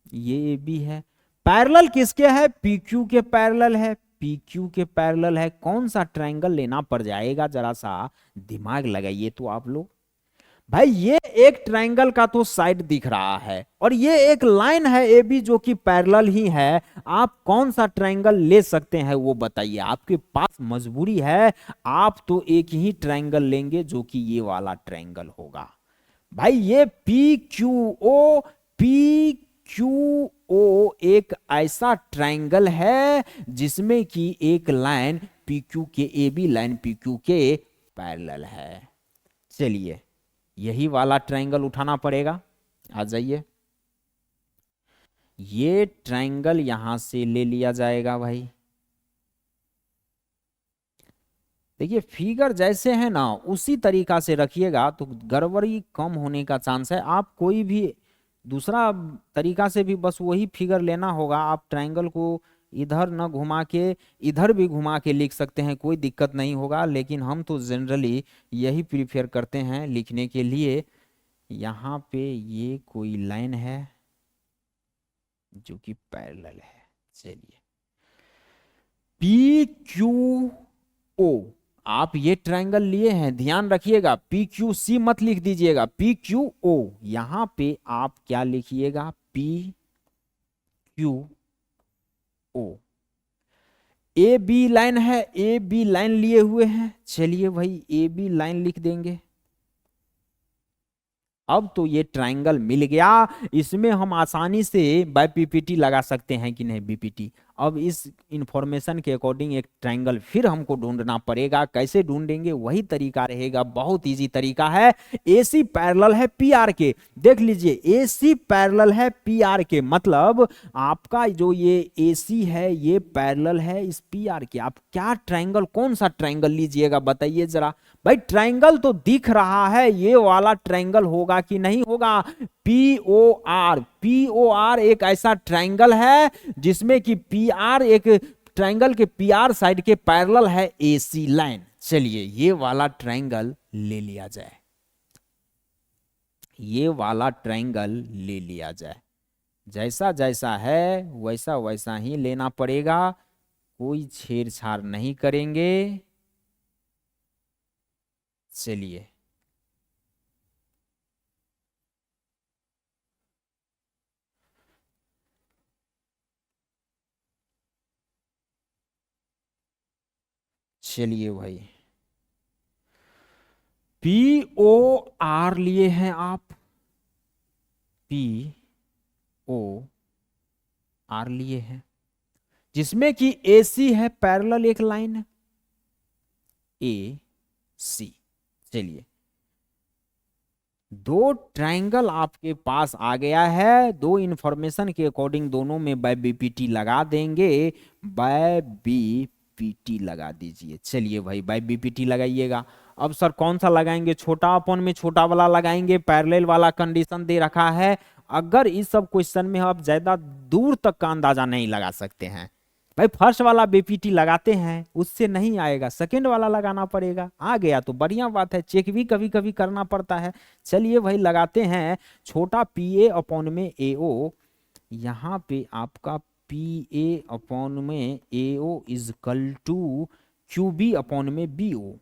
ये AB है, पैरेलल किसके है, PQ के पैरेलल है, PQ के पैरेलल है। कौन सा ट्रायंगल लेना पड़ जाएगा, जरा सा दिमाग लगाइए तो आप लोग। भाई ये एक ट्रायंगल का तो साइड दिख रहा है, और ये एक लाइन है AB जो कि पैरेलल ही है। आप कौन सा ट्रायंगल ले सकते हैं वो बताइए, आपके पास मजबूरी है, आप तो एक ही ट्रायंगल लेंगे जो कि ये वाला ट्रायंगल होगा। भाई ये PQO एक ऐसा ट्रायंगल है जिसमें कि एक लाइन PQ के, AB लाइन PQ के पैरेलल है। चलिए यही वाला ट्रायंगल उठाना पड़ेगा, आ जाइए। ये ट्रायंगल यहां से ले लिया जाएगा भाई। देखिए फिगर जैसे है ना उसी तरीका से रखिएगा तो गड़बड़ी कम होने का चांस है। आप कोई भी दूसरा तरीका से भी बस वही फिगर लेना होगा। आप ट्रायंगल को इधर न घुमा के इधर भी घुमा के लिख सकते हैं, कोई दिक्कत नहीं होगा, लेकिन हम तो जनरली यही प्रीफर करते हैं लिखने के लिए। यहाँ पे ये कोई लाइन है जो कि पैरेलल है। चलिए पी क्यू ओ, आप ये ट्रायंगल लिए हैं, ध्यान रखिएगा, पी क्यू सी मत लिख दीजिएगा, पी क्यू ओ, यहां पे आप क्या लिखिएगा, P Q O. A B line है, ए बी लाइन लिए हुए हैं, चलिए भाई ए बी लाइन लिख देंगे। अब तो ये ट्रायंगल मिल गया, इसमें हम आसानी से बाय पीपीटी लगा सकते हैं कि नहीं बीपीटी। अब इस इंफॉर्मेशन के अकॉर्डिंग एक ट्रायंगल फिर हमको ढूंढना पड़ेगा, कैसे ढूंढेंगे, वही तरीका रहेगा, बहुत इजी तरीका है। एसी पैरेलल है पीआर के, देख लीजिए एसी पैरेलल है पीआर के, मतलब आपका जो ये एसी है ये पैरेलल है इस पीआर के। आप क्या ट्रायंगल, कौन सा ट्रायंगल लीजिएगा बताइए जरा। भाई ट्रायंगल तो दिख रहा है, ये वाला ट्रायंगल होगा कि नहीं होगा, P O R. P O R एक ऐसा ट्रायंगल है जिसमें कि पी आर एक ट्रायंगल के पी आर साइड के पैरेलल है एसी लाइन। चलिए ये वाला ट्रायंगल ले लिया जाए, ये वाला ट्रायंगल ले लिया जाए, जैसा जैसा है वैसा वैसा ही लेना पड़ेगा, कोई छेड़छाड़ नहीं करेंगे। चलिए चलिए भाई, पी ओ आर लिए हैं आप, पी ओ आर लिए हैं, जिसमें कि ए सी है पैरेलल एक लाइन, ए सी। चलिए दो ट्रायंगल आपके पास आ गया है, दो इंफॉर्मेशन के अकॉर्डिंग दोनों में बाय बीपीटी लगा देंगे, बाय बीपीटी लगा दीजिए। चलिए भाई बाय बीपीटी लगाइएगा। अब सर कौन सा लगाएंगे, छोटा अपन में छोटा वाला लगाएंगे, पैरेलल वाला कंडीशन दे रखा है। अगर इस सब क्वेश्चन में आप ज्यादा दूर तक का अंदाजा नहीं लगा सकते हैं, भाई फर्स्ट वाला बीपीटी लगाते हैं उससे नहीं आएगा, सेकंड वाला लगाना पड़ेगा। आ गया तो बढ़िया बात है, चेक भी कभी कभी करना पड़ता है। चलिए भाई लगाते हैं, छोटा पी ए अपॉन में ए ओ, यहाँ पे आपका पी ए अपॉन में A O is equal to Q B upon में B O,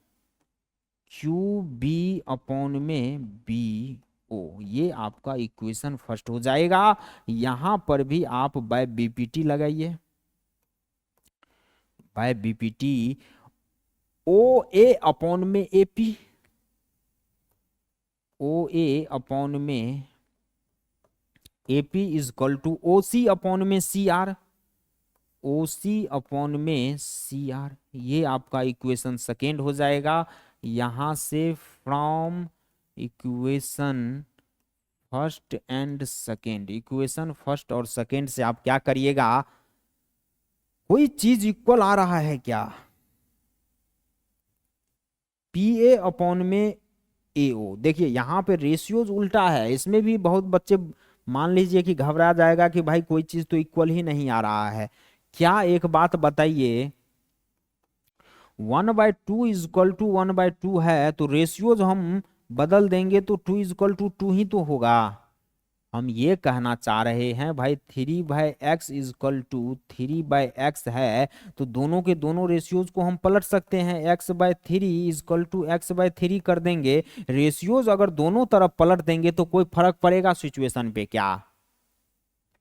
Q B upon में बी ओ, ये आपका इक्वेशन फर्स्ट हो जाएगा। यहां पर भी आप बाय बीपीटी लगाइए, by B P T O A upon में एपी, ओ ए अपॉन में A P is equal to O C upon में C are, O C upon में सी आर, ये आपका इक्वेशन सेकेंड हो जाएगा। यहां से from equation first and second, equation first और सेकेंड से आप क्या करिएगा, कोई चीज इक्वल आ रहा है क्या, पी ए अपॉन में ए ओ। देखिए यहाँ पे रेशियोज उल्टा है, इसमें भी बहुत बच्चे मान लीजिए कि घबरा जाएगा कि भाई कोई चीज तो इक्वल ही नहीं आ रहा है। क्या एक बात बताइए, 1/2 इज इक्वल टू 1/2 है तो रेशियोज हम बदल देंगे तो 2 इज इक्वल टू 2 ही तो होगा। हम ये कहना चाह रहे हैं भाई 3/x is equal to 3/x है, तो दोनों के दोनों रेशियोज को हम पलट सकते हैं, x/3 is equal to x/3 कर देंगे। रेशियोज अगर दोनों तरफ पलट देंगे तो कोई फर्क पड़ेगा सिचुएशन पे क्या,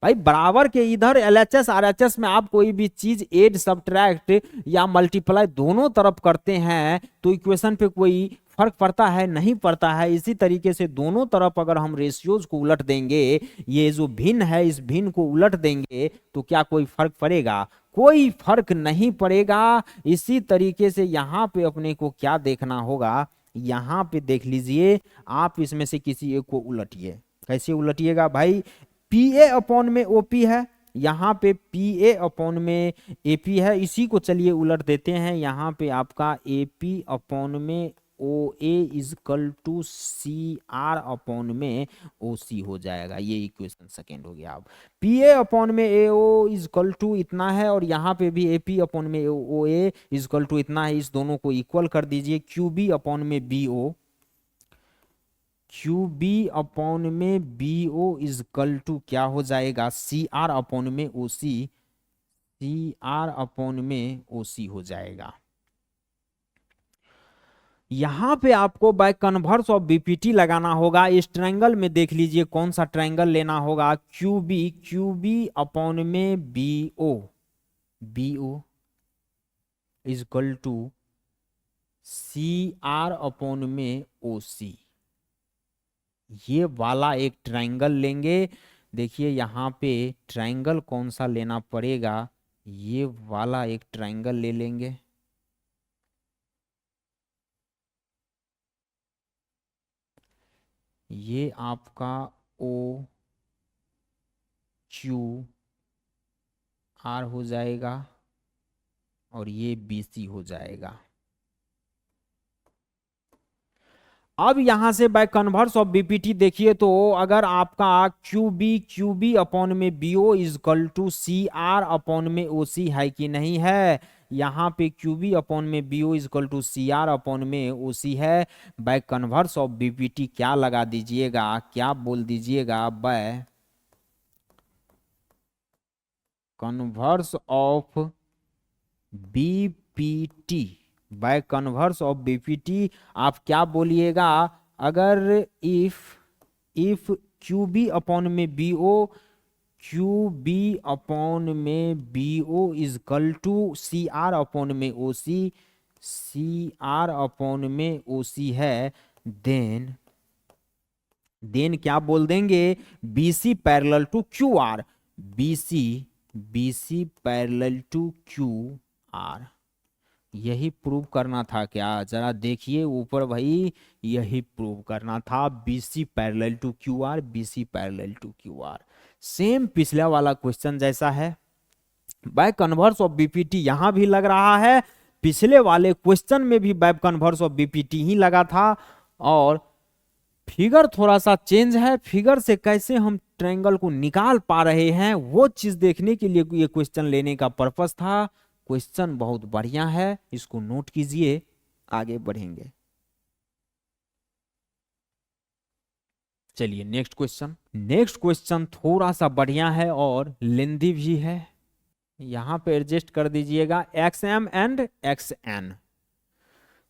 भाई बराबर के इधर एलएचएस आरएचएस में आप कोई भी चीज एड सब्ट्रैक्ट या मल्टीप्लाई दोनों तरफ करते हैं तो इक्वेशन पे कोई फर्क पड़ता है, नहीं पड़ता है। इसी तरीके से दोनों तरफ अगर हम रेशियोज को उलट देंगे, ये जो भिन्न है इस भिन्न को उलट देंगे तो क्या कोई फर्क पड़ेगा, कोई फर्क नहीं पड़ेगा। इसी तरीके से यहाँ पे अपने को क्या देखना होगा, यहाँ पे देख लीजिए, आप इसमें से किसी एक को उलटिए। कैसे उलटिएगा भाई, पी ए अपॉन में ओपी है, यहाँ पे पी ए अपॉन में एपी है, इसी को चलिए उलट देते हैं, यहाँ पे आपका एपी अपॉन में O A is equal to C R upon में ओ सी हो जाएगा। ये इक्वेशन सेकेंड हो गया। अब पी ए अपॉन में ए ओ इजकल टू इतना है और यहाँ पे भी ए पी अपॉन में ओ ए इजकल टू इतना है, इस दोनों को इक्वल कर दीजिए। क्यू बी अपॉन में B O, Q B upon में बी ओ इजकल टू क्या हो जाएगा, सी आर अपॉन में ओ सी, CR अपॉन में OC हो जाएगा। यहां पे आपको बाय कन्वर्स ऑफ BPT लगाना होगा। इस ट्रायंगल में देख लीजिए कौन सा ट्रायंगल लेना होगा, QB अपॉन में BO is equal to CR upon में OC। ये वाला एक ट्रायंगल लेंगे। देखिए यहाँ पे ट्रायंगल कौन सा लेना पड़ेगा, ये वाला एक ट्रायंगल ले लेंगे। ये आपका OQR हो जाएगा और ये BC हो जाएगा। अब यहां से बाय कन्वर्स ऑफ BPT देखिए तो अगर आपका QB अपॉन में BO is equal to CR upon में OC है कि नहीं है, यहाँ पे QB अपॉन में BO is equal to CR upon में OC है। बाय कन्वर्स ऑफ BPT क्या लगा दीजिएगा, क्या बोल दीजिएगा, by converse of BPT, by converse of BPT आप क्या बोलिएगा, अगर इफ QB अपॉन में BO is equal to CR upon में OC, CR अपॉन में OC है, देन क्या बोल देंगे, BC parallel to QR, BC parallel to QR। यही प्रूव करना था क्या, जरा देखिए ऊपर भाई, यही प्रूव करना था, BC parallel to QR, BC parallel to QR। Same पिछला वाला क्वेश्चन जैसा है। बाय कन्वर्स ऑफ BPT यहां भी लग रहा है, पिछले वाले क्वेश्चन में भी बाय कन्वर्स ऑफ BPT ही लगा था। और फिगर थोड़ा सा चेंज है, फिगर से कैसे हम ट्रायंगल को निकाल पा रहे हैं वो चीज देखने के लिए ये क्वेश्चन लेने का पर्पस था। क्वेश्चन बहुत बढ़िया है, इसको नोट कीजिए, आगे बढ़ेंगे। चलिए नेक्स्ट क्वेश्चन थोड़ा सा बढ़िया है और लेंदी भी है। यहां पे एडजस्ट कर दीजिएगा XM एंड XN।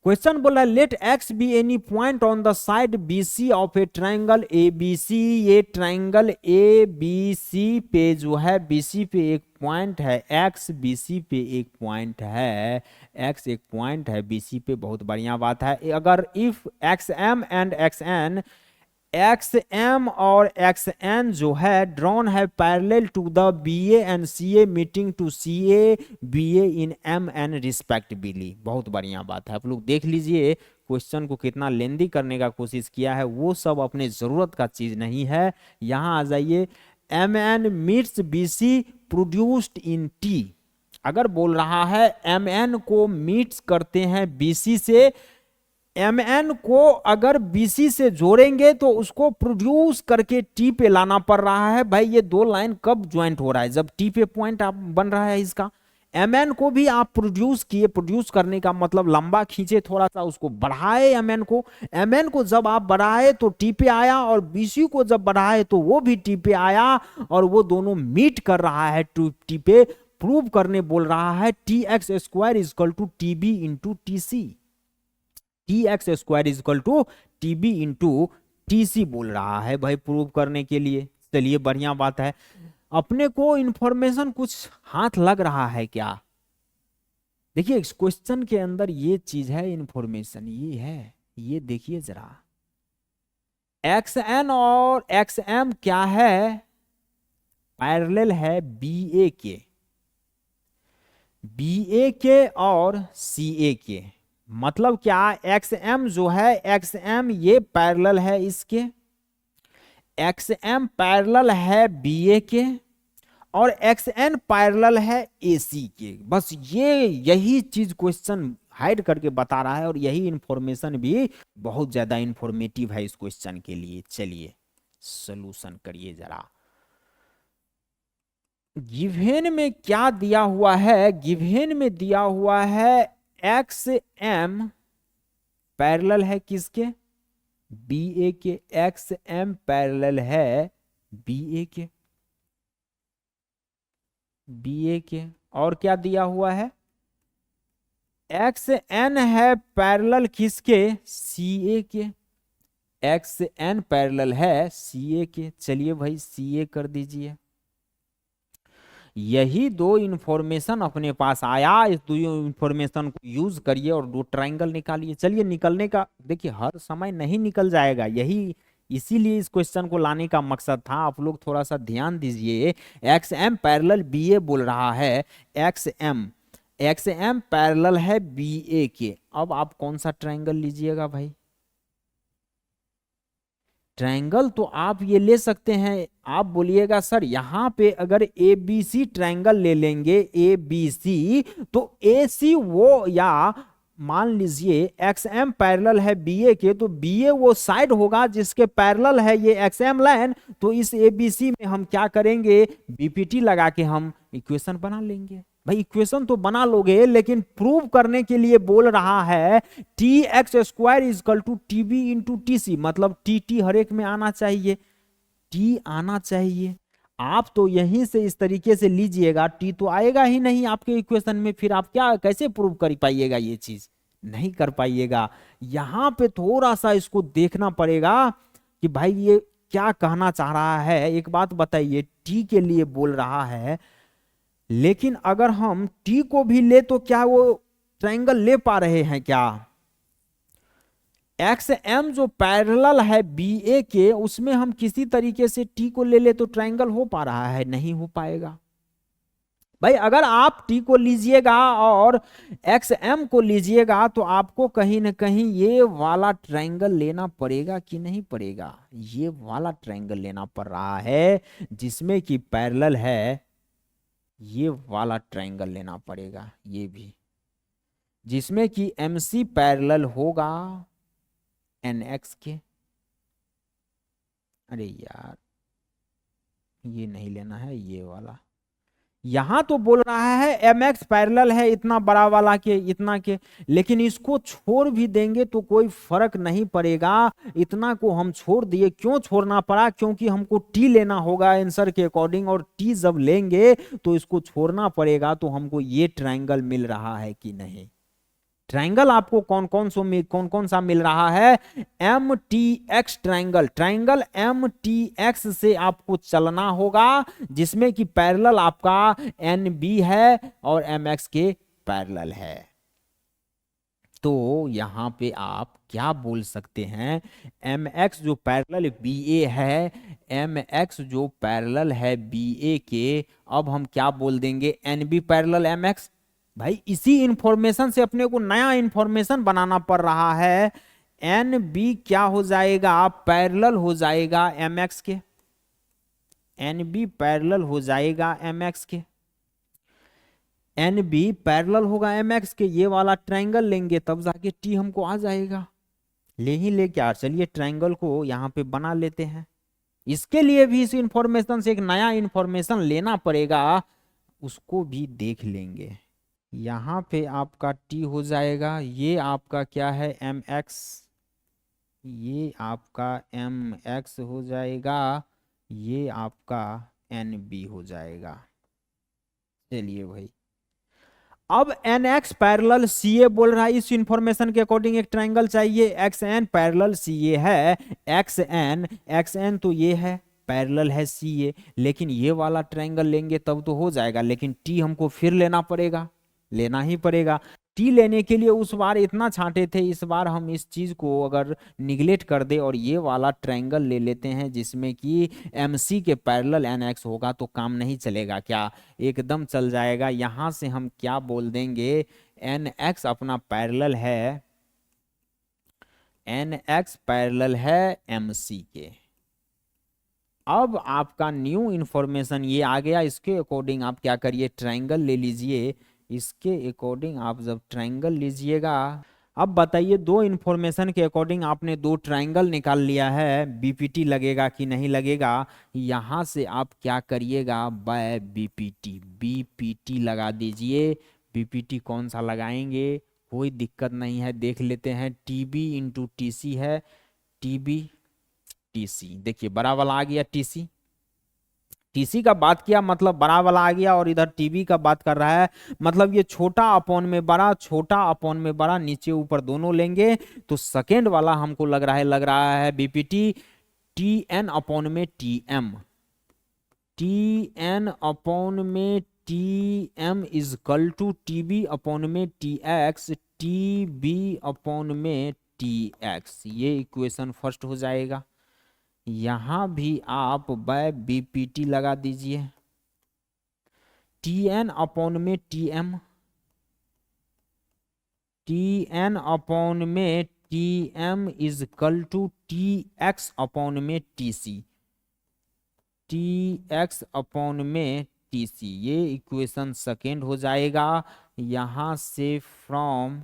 क्वेश्चन बोला let x be any point on the side BC of a triangle ABC। ये ट्रायंगल ABC पे जो है, BC पे एक पॉइंट है, x BC पे एक पॉइंट है, x एक पॉइंट है BC पे, बहुत बढ़िया बात है। अगर इफ XM एंड XM और XN जो है ड्रॉन है parallel to the BA and CA meeting to CA BA in MN respectively. बहुत बढ़िया बात है, आप लोग देख लीजिए क्वेश्चन को कितना लेंदी करने का कोशिश किया है, वो सब अपने जरूरत का चीज नहीं है। यहां आ जाइए, MN meets BC produced in T। अगर बोल रहा है MN को मीट्स करते हैं BC से, MN को अगर BC से जोड़ेंगे तो उसको प्रोड्यूस करके T पे लाना पड़ रहा है। भाई ये दो लाइन कब ज्वाइंट हो रहा है, जब T पे पॉइंट आप बन रहा है इसका। MN को भी आप प्रोड्यूस किए, प्रोड्यूस करने का मतलब लंबा खींचे, थोड़ा सा उसको बढ़ाए MN को जब आप बढ़ाए तो T पे आया, और BC को जब बढ़ाए तो वो भी T पे आया, और वो दोनों मीट कर रहा है T पे। प्रूव करने बोल रहा है TX square is equal to TB into TC, TX square is equal to TB into TC बोल रहा है भाई प्रूव करने के लिए। चलिए बढ़िया बात है, अपने को इंफॉर्मेशन कुछ हाथ लग रहा है क्या। देखिए इस क्वेश्चन के अंदर ये चीज है, इंफॉर्मेशन ये है, ये देखिए जरा। XN और XM क्या है, पैरेलल है BA के और CA के। मतलब क्या, XM जो है, XM ये पैरेलल है इसके, XM पैरेलल है BA के, और XN पैरेलल है AC के। बस यही चीज क्वेश्चन हाइड करके बता रहा है, और यही इंफॉर्मेशन भी बहुत ज्यादा इंफॉर्मेटिव है इस क्वेश्चन के लिए। चलिए सॉल्यूशन करिए जरा। गिवन में क्या दिया हुआ है, गिवन में दिया हुआ है XM पैरेलल है किसके, BA के। XM पैरेलल है BA के, और क्या दिया हुआ है, एक्स एन है पैरेलल किसके, सी ए के, एक्स एन पैरेलल है सी ए के। चलिए भाई सी ए कर दीजिए। यही दो इंफॉर्मेशन अपने पास आया, इस दो इंफॉर्मेशन को यूज करिए और दो ट्रायंगल निकालिए। चलिए निकलने का, देखिए हर समय नहीं निकल जाएगा, यही इसीलिए इस क्वेश्चन को लाने का मकसद था। आप लोग थोड़ा सा ध्यान दीजिए। एक्स एम पैरेलल बी ए बोल रहा है, एक्स एम पैरेलल है बी ए के। अब आप कौन सा ट्रायंगल लीजिएगा भाई, ट्रायंगल तो आप ये ले सकते हैं। आप बोलिएगा सर यहाँ पे अगर ए बी सी ट्रायंगल ले लेंगे, ए बी सी, तो ए सी वो, या मान लीजिए एक्स एम पैरेलल है बी ए के, तो बी ए वो साइड होगा जिसके पैरेलल है ये एक्स एम लाइन। तो इस ए बी सी में हम क्या करेंगे, बीपीटी लगा के हम इक्वेशन बना लेंगे। भाई इक्वेशन तो बना लोगे, लेकिन प्रूव करने के लिए बोल रहा है T X square is equal to T B into T C, मतलब टी टी हर एक में आना चाहिए, टी आना चाहिए। आप तो यहीं से इस तरीके से लीजिएगा, टी तो आएगा ही नहीं आपके इक्वेशन में, फिर आप क्या कैसे प्रूव कर पाइएगा, ये चीज नहीं कर पाइएगा। यहां पे थोड़ा सा इसको देखना पड़ेगा कि भाई ये क्या कहना चाह रहा है। एक बात बताइए, टी के लिए बोल रहा है, लेकिन अगर हम टी को भी ले तो क्या वो ट्रायंगल ले पा रहे हैं क्या, एक्स एम जो पैरेलल है बी ए के, उसमें हम किसी तरीके से टी को ले ले तो ट्रायंगल हो पा रहा है, नहीं हो पाएगा। भाई अगर आप टी को लीजिएगा और एक्स एम को लीजिएगा, तो आपको कहीं ना कहीं ये वाला ट्रायंगल लेना पड़ेगा कि नहीं पड़ेगा, ये वाला ट्रायंगल लेना पड़ रहा है जिसमें कि पैरेलल है, ये वाला ट्रायंगल लेना पड़ेगा, ये भी, जिसमें कि एम सी पैरेलल होगा एन एक्स के। अरे यार ये नहीं लेना है, ये वाला। यहां तो बोल रहा है एम एक्स पैरेलल है इतना बड़ा वाला के, इतना के, लेकिन इसको छोड़ भी देंगे तो कोई फर्क नहीं पड़ेगा। इतना को हम छोड़ दिए, क्यों छोड़ना पड़ा, क्योंकि हमको टी लेना होगा आंसर के अकॉर्डिंग, और टी जब लेंगे तो इसको छोड़ना पड़ेगा। तो हमको ये ट्रायंगल मिल रहा है कि नहीं, ट्रायंगल आपको कौन कौन सा मिल रहा है, M T X triangle, triangle M T X से आपको चलना होगा, जिसमें कि पैरेलल आपका एन बी है और एम एक्स के पैरेलल है। तो यहां पे आप क्या बोल सकते हैं, एम एक्स जो पैरेलल बी ए है, एम एक्स जो पैरेलल है बी ए के, अब हम क्या बोल देंगे, N B parallel M X. भाई इसी इंफॉर्मेशन से अपने को नया इंफॉर्मेशन बनाना पड़ रहा है। एन बी क्या हो जाएगा, पैरेलल हो जाएगा एम एक्स के, एन बी पैरेलल हो जाएगा एम एक्स के, एन बी पैरेलल होगा एम एक्स के। ये वाला ट्रायंगल लेंगे तब जाके टी हमको आ जाएगा, ले ही ले क्या। चलिए ट्रायंगल को यहाँ पे बना लेते हैं। इसके लिए भी इस इंफॉर्मेशन से एक नया इंफॉर्मेशन लेना पड़ेगा, उसको भी देख लेंगे। यहाँ पे आपका टी हो जाएगा, ये आपका क्या है एम एक्स, ये आपका एम एक्स हो जाएगा, ये आपका एन बी हो जाएगा। चलिए भाई, अब एन एक्स पैरेलल सी ए बोल रहा है, इस इंफॉर्मेशन के अकॉर्डिंग एक ट्रायंगल चाहिए, एक्स एन पैरेलल सी ए है, एक्स एन तो ये है पैरेलल है सी ए, लेकिन ये वाला ट्रायंगल लेंगे तब तो हो जाएगा, लेकिन टी हमको फिर लेना पड़ेगा, लेना ही पड़ेगा। टी लेने के लिए उस बार इतना छांटे थे, इस बार हम इस चीज को अगर निगलेक्ट कर दे और ये वाला ट्रायंगल ले लेते हैं जिसमें कि एम सी के पैरेलल एन एक्स होगा, तो काम नहीं चलेगा क्या, एकदम चल जाएगा। यहां से हम क्या बोल देंगे, एन एक्स अपना पैरेलल है, एन एक्स पैरेलल है एम सी के। अब आपका न्यू इंफॉर्मेशन ये आ गया, इसके अकॉर्डिंग आप क्या करिए, ट्रायंगल ले लीजिए। इसके अकॉर्डिंग आप जब ट्रायंगल लीजिएगा, अब बताइए दो इंफॉर्मेशन के अकॉर्डिंग आपने दो ट्रायंगल निकाल लिया है, बीपीटी लगेगा कि नहीं लगेगा। यहां से आप क्या करिएगा, बाय बीपीटी, बीपीटी लगा दीजिए। बीपीटी कौन सा लगाएंगे, कोई दिक्कत नहीं है, देख लेते हैं। टीबी इंटू टीसी है, टीबी टीसी, देखिए बड़ा वाला आ गया टीसी, टीसी का बात किया मतलब बड़ा वाला आ गया, और इधर टीबी का बात कर रहा है मतलब ये छोटा अपॉन में बड़ा, छोटा अपॉन में बड़ा, नीचे ऊपर दोनों लेंगे। तो सेकेंड वाला हमको लग रहा है बीपीटी टी एन अपॉन में T M, T N upon में T M is equal to T B upon में T X, T B upon में टी एक्स। ये इक्वेशन फर्स्ट हो जाएगा। यहां भी आप बाय बीपीटी लगा दीजिए, टी एन अपॉन में T M, T N upon में T M is equal to T X upon में T C, T X upon में टी सी। ये इक्वेशन सेकेंड हो जाएगा। यहां से from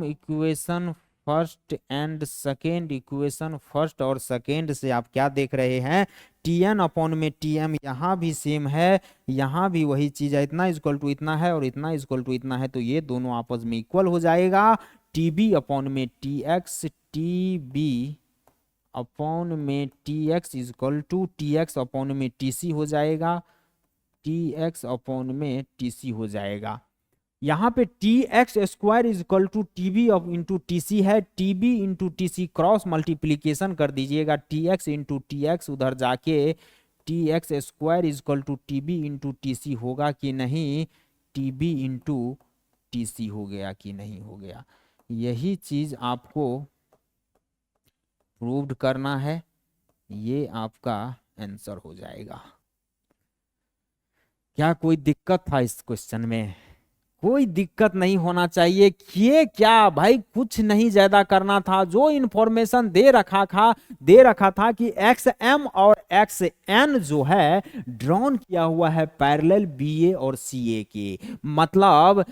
equation first and second, equation first और सेकेंड से आप क्या देख रहे हैं, टी एन अपॉन में टी एम यहाँ भी सेम है, यहाँ भी वही चीज है, इतना इक्वल टू इतना है और इतना इक्वल टू इतना है, तो ये दोनों आपस में इक्वल हो जाएगा। टी बी अपॉन में T X, T B upon में T X is equal to T X upon में टी सी हो जाएगा, टी एक्स अपॉन में टी सी हो जाएगा। यहाँ पे T X square is equal to T B into T C है, T B into T C cross multiplication कर दीजिएगा, T X into T X उधर जाके T X square is equal to T B into T C होगा कि नहीं, T B into T C हो गया कि नहीं हो गया। यही चीज आपको प्रूव्ड करना है, ये आपका आंसर हो जाएगा। क्या कोई दिक्कत था इस क्वेश्चन में? कोई दिक्कत नहीं होना चाहिए। ये क्या भाई, कुछ नहीं ज्यादा करना था, जो इंफॉर्मेशन दे रखा था कि एक्स एम और एक्स एन जो है ड्रॉन किया हुआ है पैरेलल बीए और सीए के, मतलब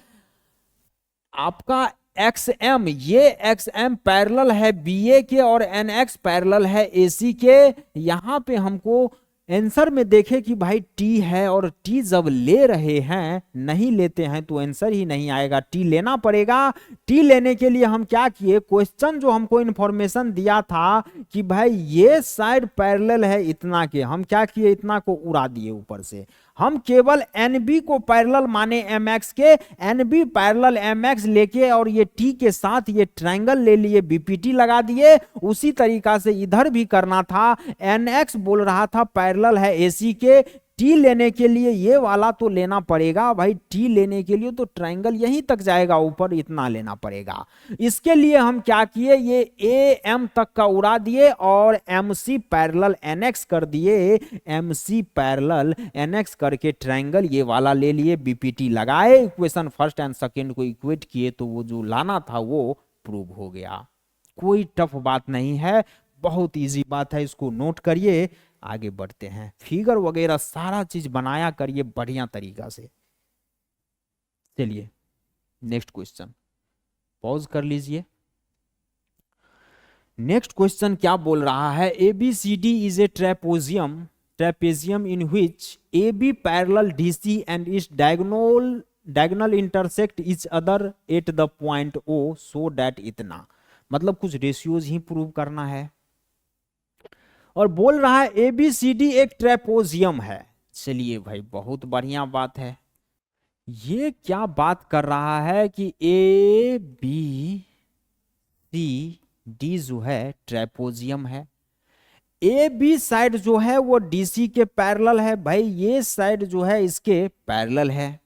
आपका एक्स एम, ये एक्स एम पैरेलल है बीए के और एन एक्स पैरेलल है एसी के। यहां पे हमको आंसर में देखे कि भाई टी है, और टी जब ले रहे हैं, नहीं लेते हैं तो आंसर ही नहीं आएगा, टी लेना पड़ेगा। टी लेने के लिए हम क्या किए, क्वेश्चन जो हमको इंफॉर्मेशन दिया था कि भाई ये साइड पैरेलल है इतना के, हम क्या किए, इतना को उड़ा दिए ऊपर से, हम केवल एनबी को पैरेलल माने एमएक्स के, एनबी पैरेलल एमएक्स लेके और ये टी के साथ ये ट्रायंगल ले लिए, बीपीटी लगा दिए। उसी तरीका से इधर भी करना था, एनएक्स बोल रहा था पैरेलल है एसी के, टी लेने के लिए ये वाला तो लेना पड़ेगा भाई, टी लेने के लिए तो ट्रायंगल यहीं तक जाएगा, ऊपर इतना लेना पड़ेगा। इसके लिए हम क्या किए, ये ए एम तक का उड़ा दिए और एम सी पैरेलल एनएक्स कर दिए, एम सी पैरेलल एनएक्स करके ट्रायंगल ये वाला ले लिए, बीपीटी लगाए, इक्वेशन फर्स्ट एंड सेकेंड को इक्वेट किए, तो वो जो लाना था वो प्रूव हो गया। कोई टफ बात नहीं है, बहुत इजी बात है, इसको नोट करिए। आगे बढ़ते हैं, फिगर वगैरह सारा चीज बनाया करिए बढ़िया तरीका से। चलिए नेक्स्ट क्वेश्चन, पॉज कर लीजिए। नेक्स्ट क्वेश्चन क्या बोल रहा है, ABCD is a trapezium in which AB parallel DC and its diagonal intersect each other at the point O so that इतना, मतलब कुछ रेशियोज ही प्रूव करना है और बोल रहा है ABCD एक ट्रेपोजियम है। चलिए भाई बहुत बढ़िया बात है। ये क्या बात कर रहा है कि ABCD जो है ट्रेपोजियम है, AB साइड जो है वो DC के पैरेलल है, भाई ये साइड जो है इसके पैरेलल है।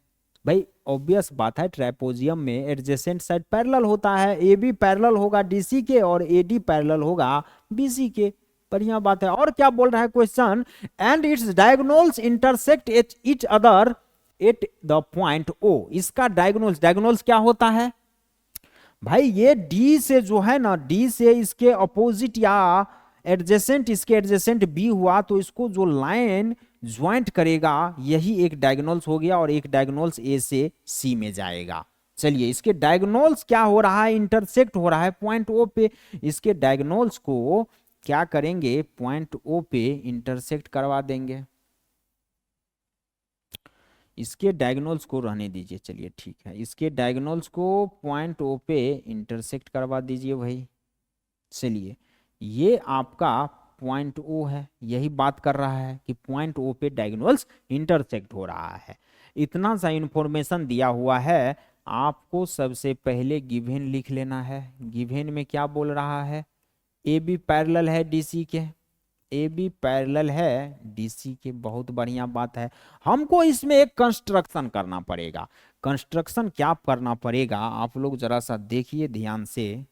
भाई ऑब्वियस बात है, ट्रेपोजियम में एडजेसेंट साइड पैरेलल होता है, AB पैरेलल होगा DC के और AD पैरेलल होगा BC के, बढ़िया बात है। और क्या बोल रहा है question, and it's diagonals intersect each other at the point O। इसका डायगोनल्स क्या होता है भाई, ये D से जो है ना, D से इसके अपोजिट या एडजेसेंट, इसके एडजेसेंट B हुआ, तो इसको जो लाइन ज्वाइंट करेगा यही एक डायगोनल्स हो गया, और एक डायगोनल्स A से C में जाएगा। चलिए इसके डायगोनल्स क्या हो रहा है, इंटरसेक्ट हो रहा है पॉइंट O पे, इसके डायगोनल्स को क्या करेंगे, पॉइंट O पे इंटरसेक्ट करवा देंगे। इसके डायगोनल्स को रहने दीजिए, चलिए ठीक है, इसके डायगोनल्स को पॉइंट O पे इंटरसेक्ट करवा दीजिए भाई। चलिए ये आपका पॉइंट ओ है, यही बात कर रहा है कि पॉइंट ओ पे डायगोनल्स इंटरसेक्ट हो रहा है। इतना सा इंफॉर्मेशन दिया हुआ है, आपको सबसे पहले गिवन लिख लेना है। गिवन में क्या बोल रहा है, ए बी पैरेलल है डीसी के, ए बी पैरेलल है डीसी के, बहुत बढ़िया बात है। हमको इसमें एक कंस्ट्रक्शन करना पड़ेगा। कंस्ट्रक्शन क्या करना पड़ेगा, आप लोग जरा सा देखिए ध्यान से।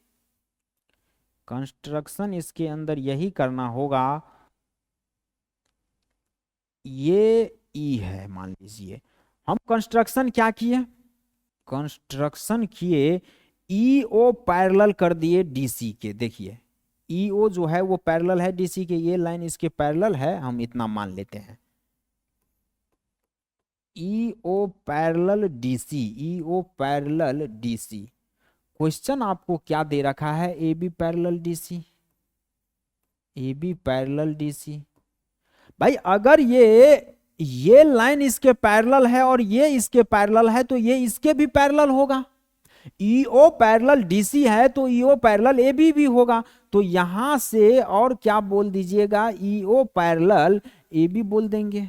कंस्ट्रक्शन इसके अंदर यही करना होगा, ये ई है मान लीजिए, हम कंस्ट्रक्शन क्या किए, कंस्ट्रक्शन किए ई ओ पैरेलल कर दिए डीसी के। देखिए ई ओ जो है वो पैरेलल है डीसी के, ये लाइन इसके पैरेलल है, हम इतना मान लेते हैं। E O parallel D C, E O parallel D C. Question आपको क्या दे रखा है, A B parallel D C, A B parallel D C. भाई अगर ये लाइन इसके पैरेलल है और ये इसके पैरेलल है तो ये इसके भी पैरेलल होगा। ईओ पैरेलल डीसी है तो ईओ पैरेलल एबी भी होगा। तो यहां से और क्या बोल दीजिएगा, ईओ पैरेलल एबी बोल देंगे।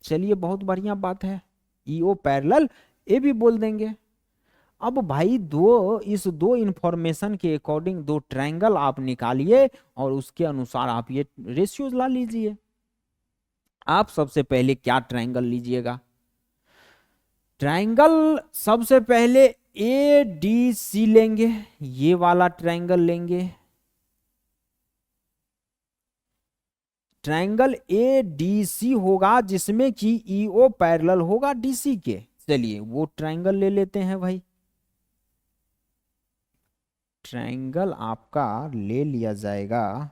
चलिए बहुत बढ़िया बात है, ईओ पैरेलल एबी बोल देंगे। अब भाई इस दो इंफॉर्मेशन के अकॉर्डिंग दो ट्रायंगल आप निकालिए और उसके अनुसार आप ये रेशियोज ला लीजिए। आप सबसे पहले क्या ट्रायंगल लीजिएगा, ट्रायंगल सबसे पहले ए डी सी लेंगे, ये वाला ट्रायंगल लेंगे, ट्रायंगल ए डी सी होगा जिसमें कि ईओ पैरेलल होगा डीसी के। चलिए वो ट्रायंगल ले लेते हैं भाई। ट्रायंगल आपका ले लिया जाएगा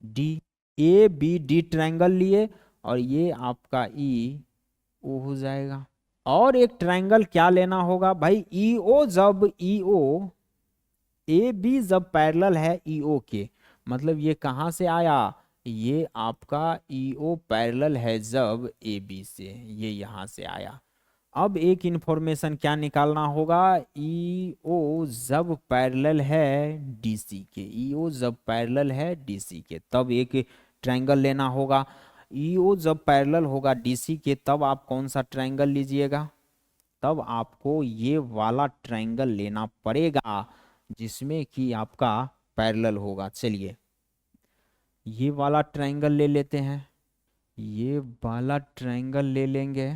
D, A B D triangle लिए और ये आपका ई ओ हो जाएगा। और एक ट्रायंगल क्या लेना होगा भाई, ईओ जब ईओ ए बी जब पैरेलल है ईओ के, मतलब ये कहां से आया, ये आपका ईओ पैरेलल है जब ए बी से, ये यहां से आया। अब एक इंफॉर्मेशन क्या निकालना होगा, ईओ जब पैरेलल है डीसी के, ईओ जब पैरेलल है डीसी के, तब एक ट्रायंगल लेना होगा। ईओ जब पैरेलल होगा डीसी के तब आप कौन सा ट्रायंगल लीजिएगा, तब आपको ये वाला ट्रायंगल लेना पड़ेगा जिसमें कि आपका पैरेलल होगा। चलिए ये वाला ट्रायंगल ले लेते हैं, ये वाला ट्रायंगल ले लेंगे।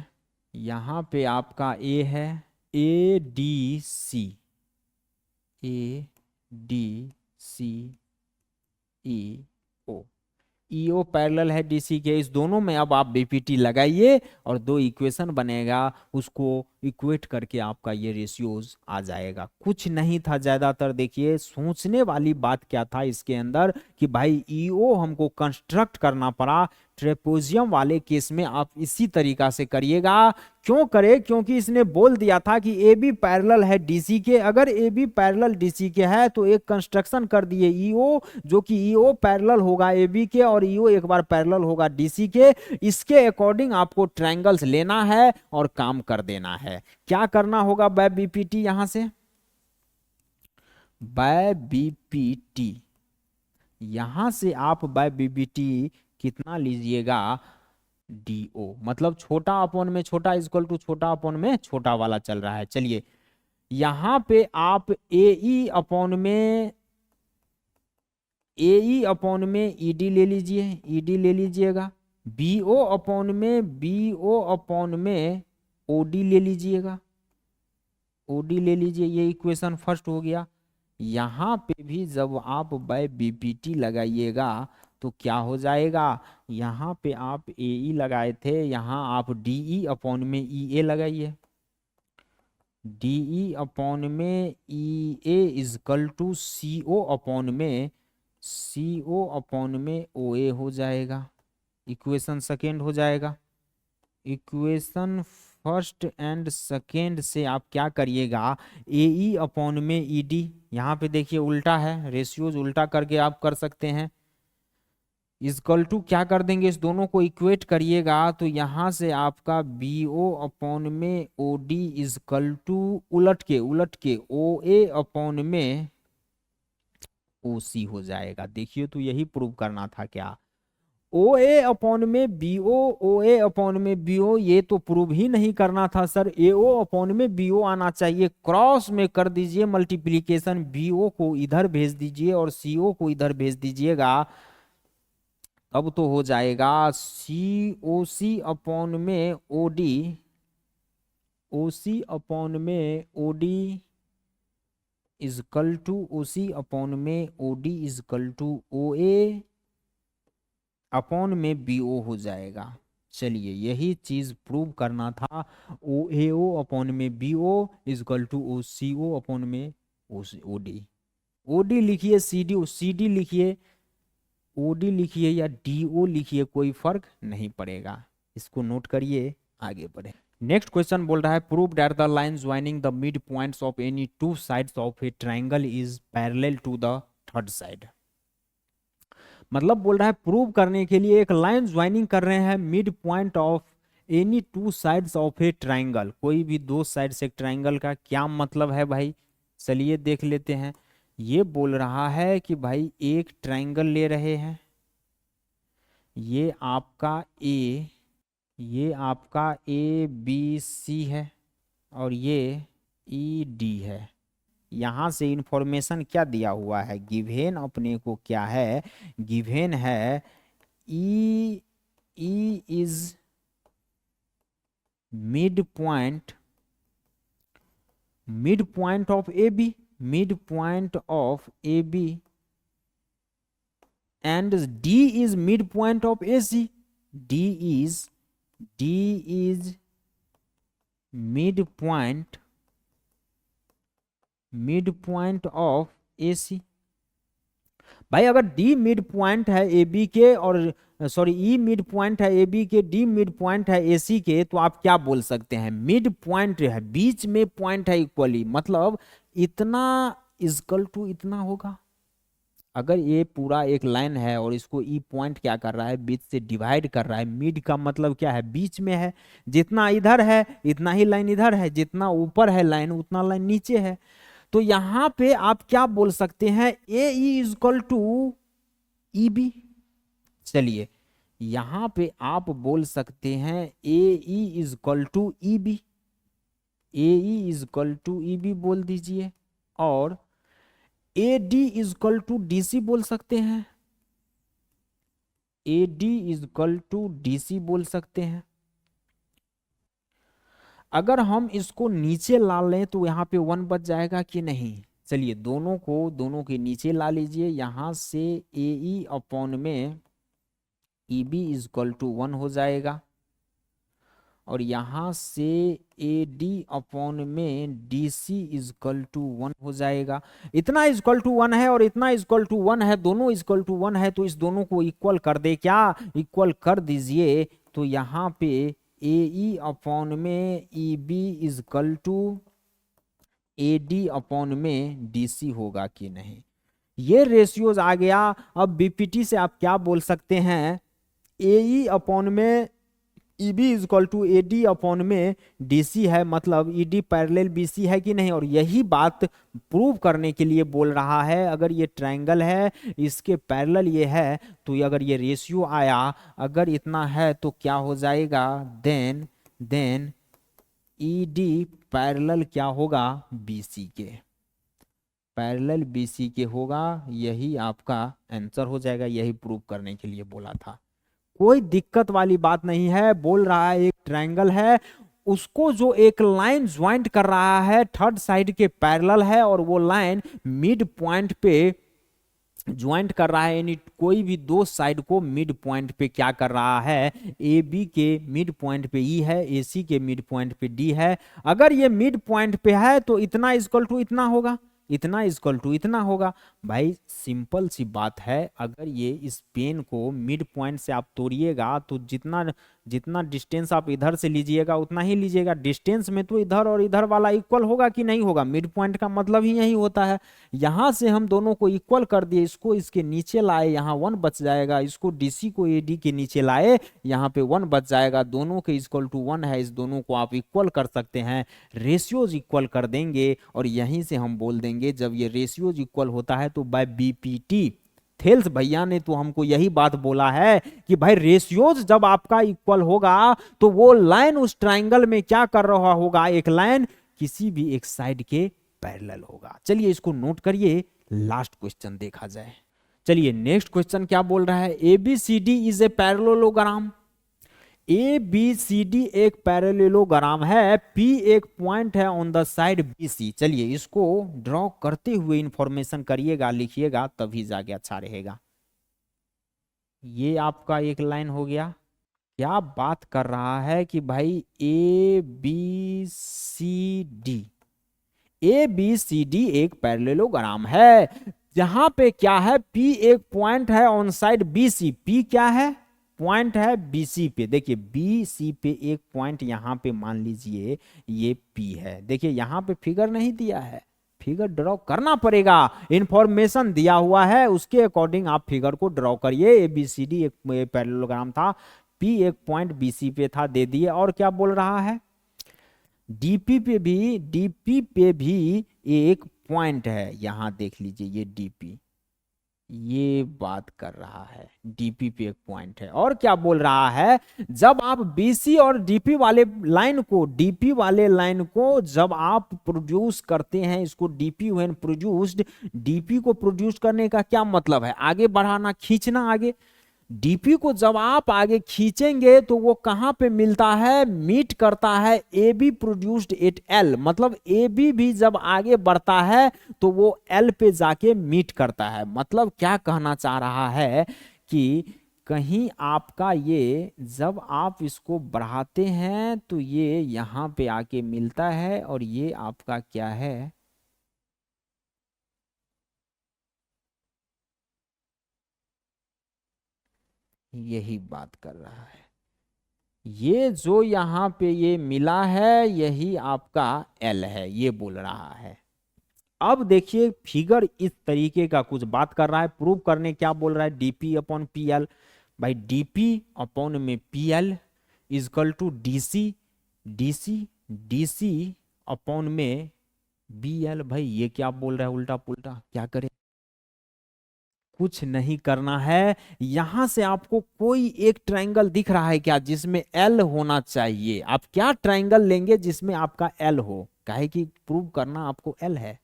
यहाँ पे आपका ए है, A D C, A D C E O, E O parallel है डीसी के। इस दोनों में अब आप बीपीटी लगाइए और दो इक्वेशन बनेगा, उसको इक्वेट करके आपका ये रेशियोज आ जाएगा। कुछ नहीं था ज्यादातर, देखिए सोचने वाली बात क्या था इसके अंदर कि भाई ईओ हमको कंस्ट्रक्ट करना पड़ा। ट्रेपोजियम वाले केस में आप इसी तरीका से करिएगा। क्यों करे, क्योंकि इसने बोल दिया था कि ए बी पैरेलल है डीसी के, अगर ए बी पैरेलल डीसी के है तो एक कंस्ट्रक्शन कर दिए ईओ, जो कि ईओ पैरेलल होगा ए बी के और ईओ एक बार पैरेलल होगा डीसी के। इसके अकॉर्डिंग आपको ट्रायंगल्स लेना है और काम कर देना है। क्या करना होगा बाय बीपीटी, यहां से बाय बीपीटी, यहां से आप बाय बीपीटी कितना लीजिएगा, डीओ, मतलब छोटा अपॉन में छोटा इक्वल टू छोटा अपॉन में छोटा वाला चल रहा है। चलिए यहां पे आप ए अपॉन में ईडी ले लीजिए, ईडी ले लीजिएगा, बीओ अपॉन में ओडी ले लीजिएगा, ओडी ले लीजिए। ये इक्वेशन फर्स्ट हो गया। यहां पे भी जब आप बाय बीपीटी लगाइएगा तो क्या हो जाएगा, यहां पे आप ए लगाए थे, यहां आप डीई अपॉन में ई ए लगाइए, डीई अपॉन में E A is equal to C O upon में ओ ए हो जाएगा। इक्वेशन सेकेंड हो जाएगा। इक्वेशन फर्स्ट एंड सेकेंड से आप क्या करिएगा, ए ई अपॉन में ई डी, यहाँ पे देखिए उल्टा है, रेशियोज उल्टा करके आप कर सकते हैं। इजकल टू क्या कर देंगे, इस दोनों को इक्वेट करिएगा तो यहां से आपका बी ओ अपॉन में ओ डी इजकल टू उलट के ओ ए अपॉन में ओ सी हो जाएगा। देखिए तो यही प्रूव करना था क्या, ओ ए अपॉन में बी ओ ए अपॉन में बी ओ, ये तो प्रूव ही नहीं करना था सर। ए ओ अपॉन में बी ओ आना चाहिए, क्रॉस में कर दीजिए मल्टीप्लीकेशन, बी ओ को इधर भेज दीजिए और सी ओ को इधर भेज दीजिएगा, तब तो हो जाएगा सी ओ सी अपॉन में ओ डी, ओ सी अपॉन में O D is equal to O C upon में O D is equal to O A upon में बी ओ हो जाएगा। चलिए यही चीज प्रूव करना था, ओ ए ओ अपॉन में B O is equal to O C O upon में ओ डी। ओ डी लिखिए, सी डी लिखिए, ओ डी लिखिए या डी ओ लिखिए, कोई फर्क नहीं पड़ेगा। इसको नोट करिए, आगे बढ़े। नेक्स्ट क्वेश्चन बोल रहा है prove that the line joining the mid points of any two sides of a triangle is parallel to the third side. मतलब बोल रहा है प्रूव करने के लिए एक लाइन ज्वाइनिंग कर रहे हैं mid point of any two sides of a triangle, कोई भी दो साइड से एक ट्राइंगल का क्या मतलब है भाई, चलिए देख लेते हैं। ये बोल रहा है कि भाई एक ट्राइंगल ले रहे हैं, ये आपका ए, ये आपका ए बी सी है और ये ई डी है। यहां से इंफॉर्मेशन क्या दिया हुआ है, गिवेन अपने को क्या है, गिवेन है E is mid point of A B, mid point of A B, and D is mid point of A C, D is mid point of A C. भाई अगर डी मिड पॉइंट है A B के और sorry ई mid point है A B के, D mid point है ए सी के, तो आप क्या बोल सकते हैं, मिड पॉइंट है, बीच में पॉइंट है इक्वली, मतलब इतना इजकल टू इतना होगा। अगर ये पूरा एक लाइन है और इसको ई पॉइंट क्या कर रहा है, बीच से डिवाइड कर रहा है, मिड का मतलब क्या है, बीच में है, जितना इधर है इतना ही लाइन इधर है, जितना ऊपर है लाइन उतना लाइन नीचे है। तो यहां पे आप क्या बोल सकते हैं, A is equal to E B. चलिए यहां पे आप बोल सकते हैं A is equal to E B, A is equal to E B बोल दीजिए, और A D is equal to D C बोल सकते हैं, A D is equal to D C बोल सकते हैं। अगर हम इसको नीचे ला लें तो यहाँ पे 1 बच जाएगा कि नहीं, चलिए दोनों के नीचे ला लीजिए, यहां से ए ई अपॉन में ई बी इजकल टू 1 हो जाएगा, और यहां से ए डी अपॉन में डी सी इजकल टू 1 हो जाएगा। इतना इजकल टू 1 है और इतना इजकल टू 1 है, दोनों इजकल टू 1 है, तो इस दोनों को इक्वल कर दे, क्या इक्वल कर दीजिए। तो यहाँ पे ए ई अपॉन में E B is equal to A D upon में डी सी होगा कि नहीं, ये रेशियोज आ गया। अब बीपीटी से आप क्या बोल सकते हैं, ए ई अपॉन में E B is equal to A D upon में डी सी है, मतलब E D parallel B C है कि नहीं, और यही बात प्रूव करने के लिए बोल रहा है। अगर ये ट्रायंगल है इसके पैरेलल ये है, तो अगर ये रेशियो आया अगर इतना है तो क्या हो जाएगा, देन ई डी पैरेलल क्या होगा, बी सी के, पैरेलल बी सी के होगा। यही आपका आंसर हो जाएगा, यही प्रूव करने के लिए बोला था। कोई दिक्कत वाली बात नहीं है, बोल रहा है एक ट्रायंगल है, उसको जो एक लाइन ज्वाइंट कर रहा है थर्ड साइड के पैरेलल है, और वो लाइन मिड पॉइंट पे ज्वाइंट कर रहा है, यानी कोई भी दो साइड को मिड पॉइंट पे क्या कर रहा है, ए बी के मिड पॉइंट पे ई है, ए सी के मिड पॉइंट पे डी है। अगर ये मिड पॉइंट पे है तो इतना इक्वल टू इतना होगा, इतना इक्वल टू इतना होगा। भाई सिंपल सी बात है, अगर ये इस पेन को मिड पॉइंट से आप तोड़िएगा तो जितना जितना डिस्टेंस आप इधर से लीजिएगा उतना ही लीजिएगा। डिस्टेंस में तो इधर और इधर वाला इक्वल होगा कि नहीं होगा, मिड पॉइंट का मतलब ही यही होता है। यहां से हम दोनों को इक्वल कर दिए, इसको इसके नीचे लाए, यहाँ 1 बच जाएगा, इसको डीसी को एडी के नीचे लाए, यहाँ पे 1 बच जाएगा, दोनों के इक्वल टू 1 है, इस दोनों को आप इक्वल कर सकते हैं, रेशियोज इक्वल कर देंगे और यहीं से हम बोल देंगे जब ये रेशियोज इक्वल होता है तो बाय बीपीटी। थेल्स भैया ने तो हमको यही बात बोला है कि भाई रेशियोज जब आपका इक्वल होगा तो वो लाइन उस ट्राइंगल में क्या कर रहा होगा, एक लाइन किसी भी एक साइड के पैरेलल होगा। चलिए इसको नोट करिए, लास्ट क्वेश्चन देखा जाए। चलिए नेक्स्ट क्वेश्चन क्या बोल रहा है, ABCD is a parallelogram. A B C D एक पैरेललोग्राम है, पी एक पॉइंट है on the side B C. चलिए इसको ड्रॉ करते हुए इंफॉर्मेशन करिएगा, लिखिएगा, तभी जाके अच्छा रहेगा। ये आपका एक लाइन हो गया। क्या बात कर रहा है कि भाई A B C D, A B C D एक पैरेललोग्राम है, जहां पे क्या है, पी एक पॉइंट है on side B C. P क्या है, पॉइंट है बीसी पे। देखिए बीसी पे एक पॉइंट यहां पे मान लीजिए ये पी है। देखिए यहां पे फिगर नहीं दिया है, फिगर ड्रॉ करना पड़ेगा, इंफॉर्मेशन दिया हुआ है उसके अकॉर्डिंग आप फिगर को ड्रॉ करिए। एबीसीडी एक पैरेललोग्राम था, पी एक पॉइंट बीसी पे था, दे दिए। और क्या बोल रहा है, डीपी पे भी एक पॉइंट है, यहां देख लीजिए ये डीपी, ये बात कर रहा है, डीपी पे एक पॉइंट है। और क्या बोल रहा है, जब आप बीसी और डीपी वाले लाइन को, डीपी वाले लाइन को जब आप प्रोड्यूस करते हैं, इसको डीपी व्हेन प्रोड्यूस्ड, डीपी को प्रोड्यूस करने का क्या मतलब है, आगे बढ़ाना, खींचना आगे। डीपी को जब आप आगे खींचेंगे तो वो कहां पे मिलता है, मीट करता है A be produced at L. मतलब ए बी भी जब आगे बढ़ता है तो वो एल पे जाके मीट करता है। मतलब क्या कहना चाह रहा है कि कहीं आपका ये जब आप इसको बढ़ाते हैं तो ये यहां पे आके मिलता है और ये आपका क्या है, यही बात कर रहा है। ये जो यहाँ पे ये मिला है यही आपका एल है, ये बोल रहा है। अब देखिए फिगर इस तरीके का कुछ बात कर रहा है, प्रूव करने क्या बोल रहा है, डीपी अपॉन पी एल। भाई डीपी अपॉन में P L is equal to DC, DC DC upon में बी एल। भाई ये क्या बोल रहा है, उल्टा पुल्टा, क्या करें, कुछ नहीं करना है। यहां से आपको कोई एक ट्रायंगल दिख रहा है क्या जिसमें एल होना चाहिए, आप क्या ट्रायंगल लेंगे जिसमें आपका एल हो, काहे कि प्रूव करना आपको एल है।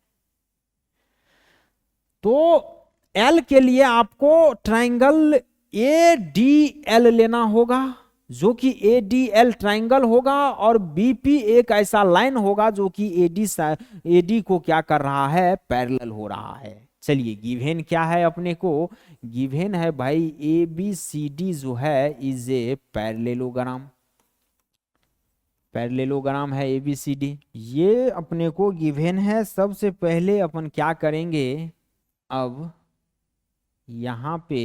तो एल के लिए आपको ट्रायंगल ए डी एल लेना होगा, जो कि ए डी एल ट्रायंगल होगा, और बीपी एक ऐसा लाइन होगा जो कि एडी को क्या कर रहा है, पैरेलल हो रहा है। चलिए गिवेन क्या है अपने को, गिवेन है भाई ए बी सी डी जो है इज ए पैरेललोग्राम, पैरेललोग्राम है ए बी सी डी, ये अपने को गिवेन है। सबसे पहले अपन क्या करेंगे, अब यहाँ पे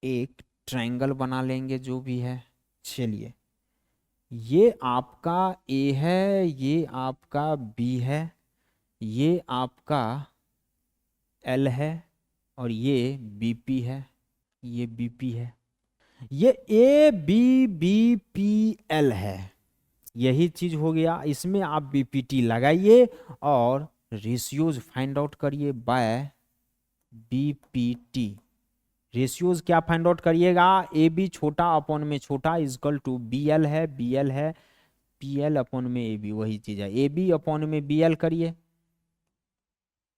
एक ट्रायंगल बना लेंगे जो भी है। चलिए ये आपका ए है, ये आपका बी है, ये आपका एल है और ये बीपी है, ये बीपी है, ये A B B P L है, यही चीज हो गया। इसमें आप बीपीटी लगाइए और रेशियोज फाइंड आउट करिए बाय बीपीटी। रेशियोज क्या फाइंड आउट करिएगा, ए बी छोटा अपॉन में छोटा इजकल टू बी एल है, बी एल है, पी एल अपॉन में ए बी, वही चीज है, ए बी अपॉन में बी एल करिए,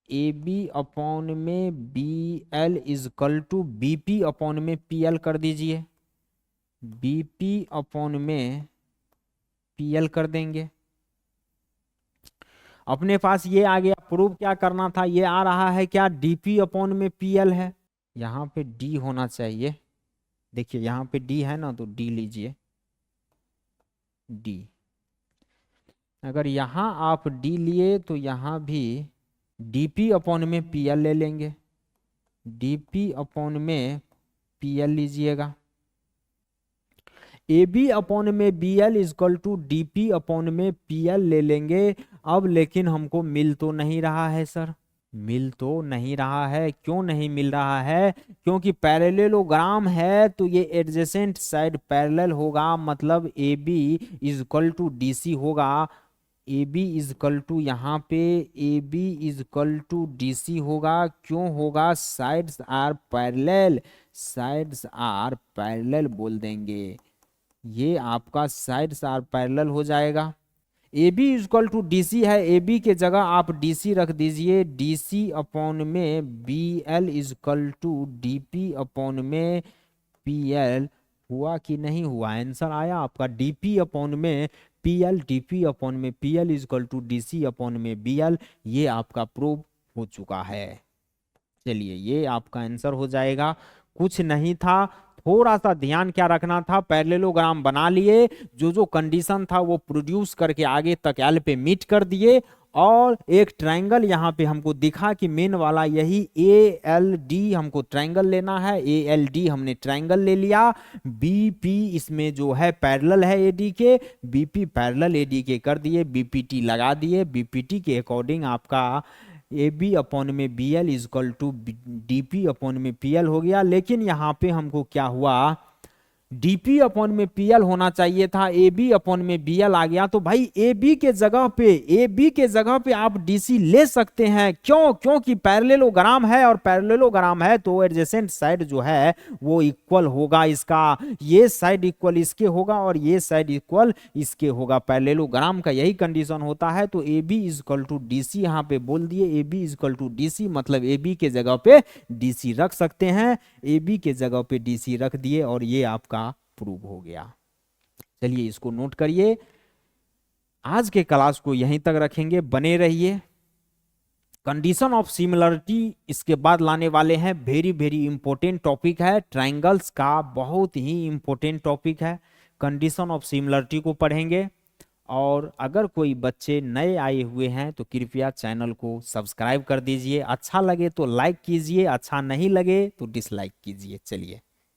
ए बी अपॉन में B L is equal to B P upon में पी एल कर दीजिए, बी पी अपॉन में पी एल कर देंगे। अपने पास ये आ गया, प्रूफ क्या करना था, ये आ रहा है क्या, डीपी अपॉन में पी एल है, यहाँ पे डी होना चाहिए। देखिए यहाँ पे डी है ना, तो डी लीजिए, डी। अगर यहाँ आप डी लिए तो यहाँ भी डीपी अपॉन में पीएल ले लेंगे, डीपी अपॉन में पीएल लीजिएगा। ए बी अपॉन में B L is equal to D P upon में पी एल ले लेंगे। अब लेकिन हमको मिल तो नहीं रहा है सर, मिल तो नहीं रहा है। क्यों नहीं मिल रहा है? क्योंकि पैरेललोग्राम है तो ये एडजेसेंट साइड पैरेलल होगा, मतलब A B is equal to D C होगा। ए बी इजकल टू यहाँ पे A B is equal to D C होगा। क्यों होगा? Sides are parallel, sides are parallel बोल देंगे। ये आपका साइड्स आर पैरेलल हो जाएगा। A B is equal to D C है, ए बी के जगह आप डी सी रख दीजिए। डी सी अपॉन में B L is equal to D P upon में पी एल। हुआ कि नहीं हुआ? आंसर आया आपका डी पी अपॉन में P L, D P upon में P L is equal to D C upon में बी एल। ये आपका प्रूव हो चुका है। चलिए ये आपका आंसर हो जाएगा। कुछ नहीं था, थोड़ा सा ध्यान क्या रखना था, पैरेललोग्राम बना लिए, जो जो कंडीशन था वो प्रोड्यूस करके आगे तक एल पे मीट कर दिए, और एक ट्रायंगल यहाँ पे हमको दिखा कि मेन वाला यही ए एल डी हमको ट्रायंगल लेना है। ए एल डी हमने ट्रायंगल ले लिया। बी पी इसमें जो है पैरेलल है ए डी के, B P parallel A D के कर दिए, बी पी टी लगा दिए। बी पी टी के अकॉर्डिंग आपका ए बी अपॉन में B L is equal to D P upon में पी एल हो गया। लेकिन यहाँ पे हमको क्या हुआ, डीपी अपॉन में पीएल होना चाहिए था, ए बी अपॉन में बीएल आ गया। तो भाई ए बी के जगह पे आप डीसी ले सकते हैं। क्यों? क्योंकि पैरेललोग्राम है, और पैरेललोग्राम है तो एडजेसेंट साइड जो है वो इक्वल होगा इसका। ये साइड इक्वल इसके होगा और ये साइड इक्वल इसके होगा। पैरेललोग्राम का यही कंडीशन होता है। तो A B is equal to D C यहाँ पे बोल दिए, A B is equal to D C, मतलब ए बी के जगह पे डी सी रख सकते हैं। ए बी के जगह पे डी सी रख दिए और ये आपका प्रूव हो गया। चलिए इसको नोट करिए। आज के क्लास को यहीं तक रखेंगे, बने रहिए। कंडीशन ऑफ सिमिलरिटी इसके बाद लाने वाले हैं। वेरी वेरी इंपॉर्टेंट टॉपिक है, ट्रायंगल्स का बहुत ही इंपॉर्टेंट टॉपिक है। कंडीशन ऑफ सिमिलरिटी को पढ़ेंगे। और अगर कोई बच्चे नए आए हुए हैं तो कृपया चैनल को सब्सक्राइब कर दीजिए। अच्छा लगे तो लाइक कीजिए, अच्छा नहीं लगे तो डिसलाइक कीजिए। चलिए।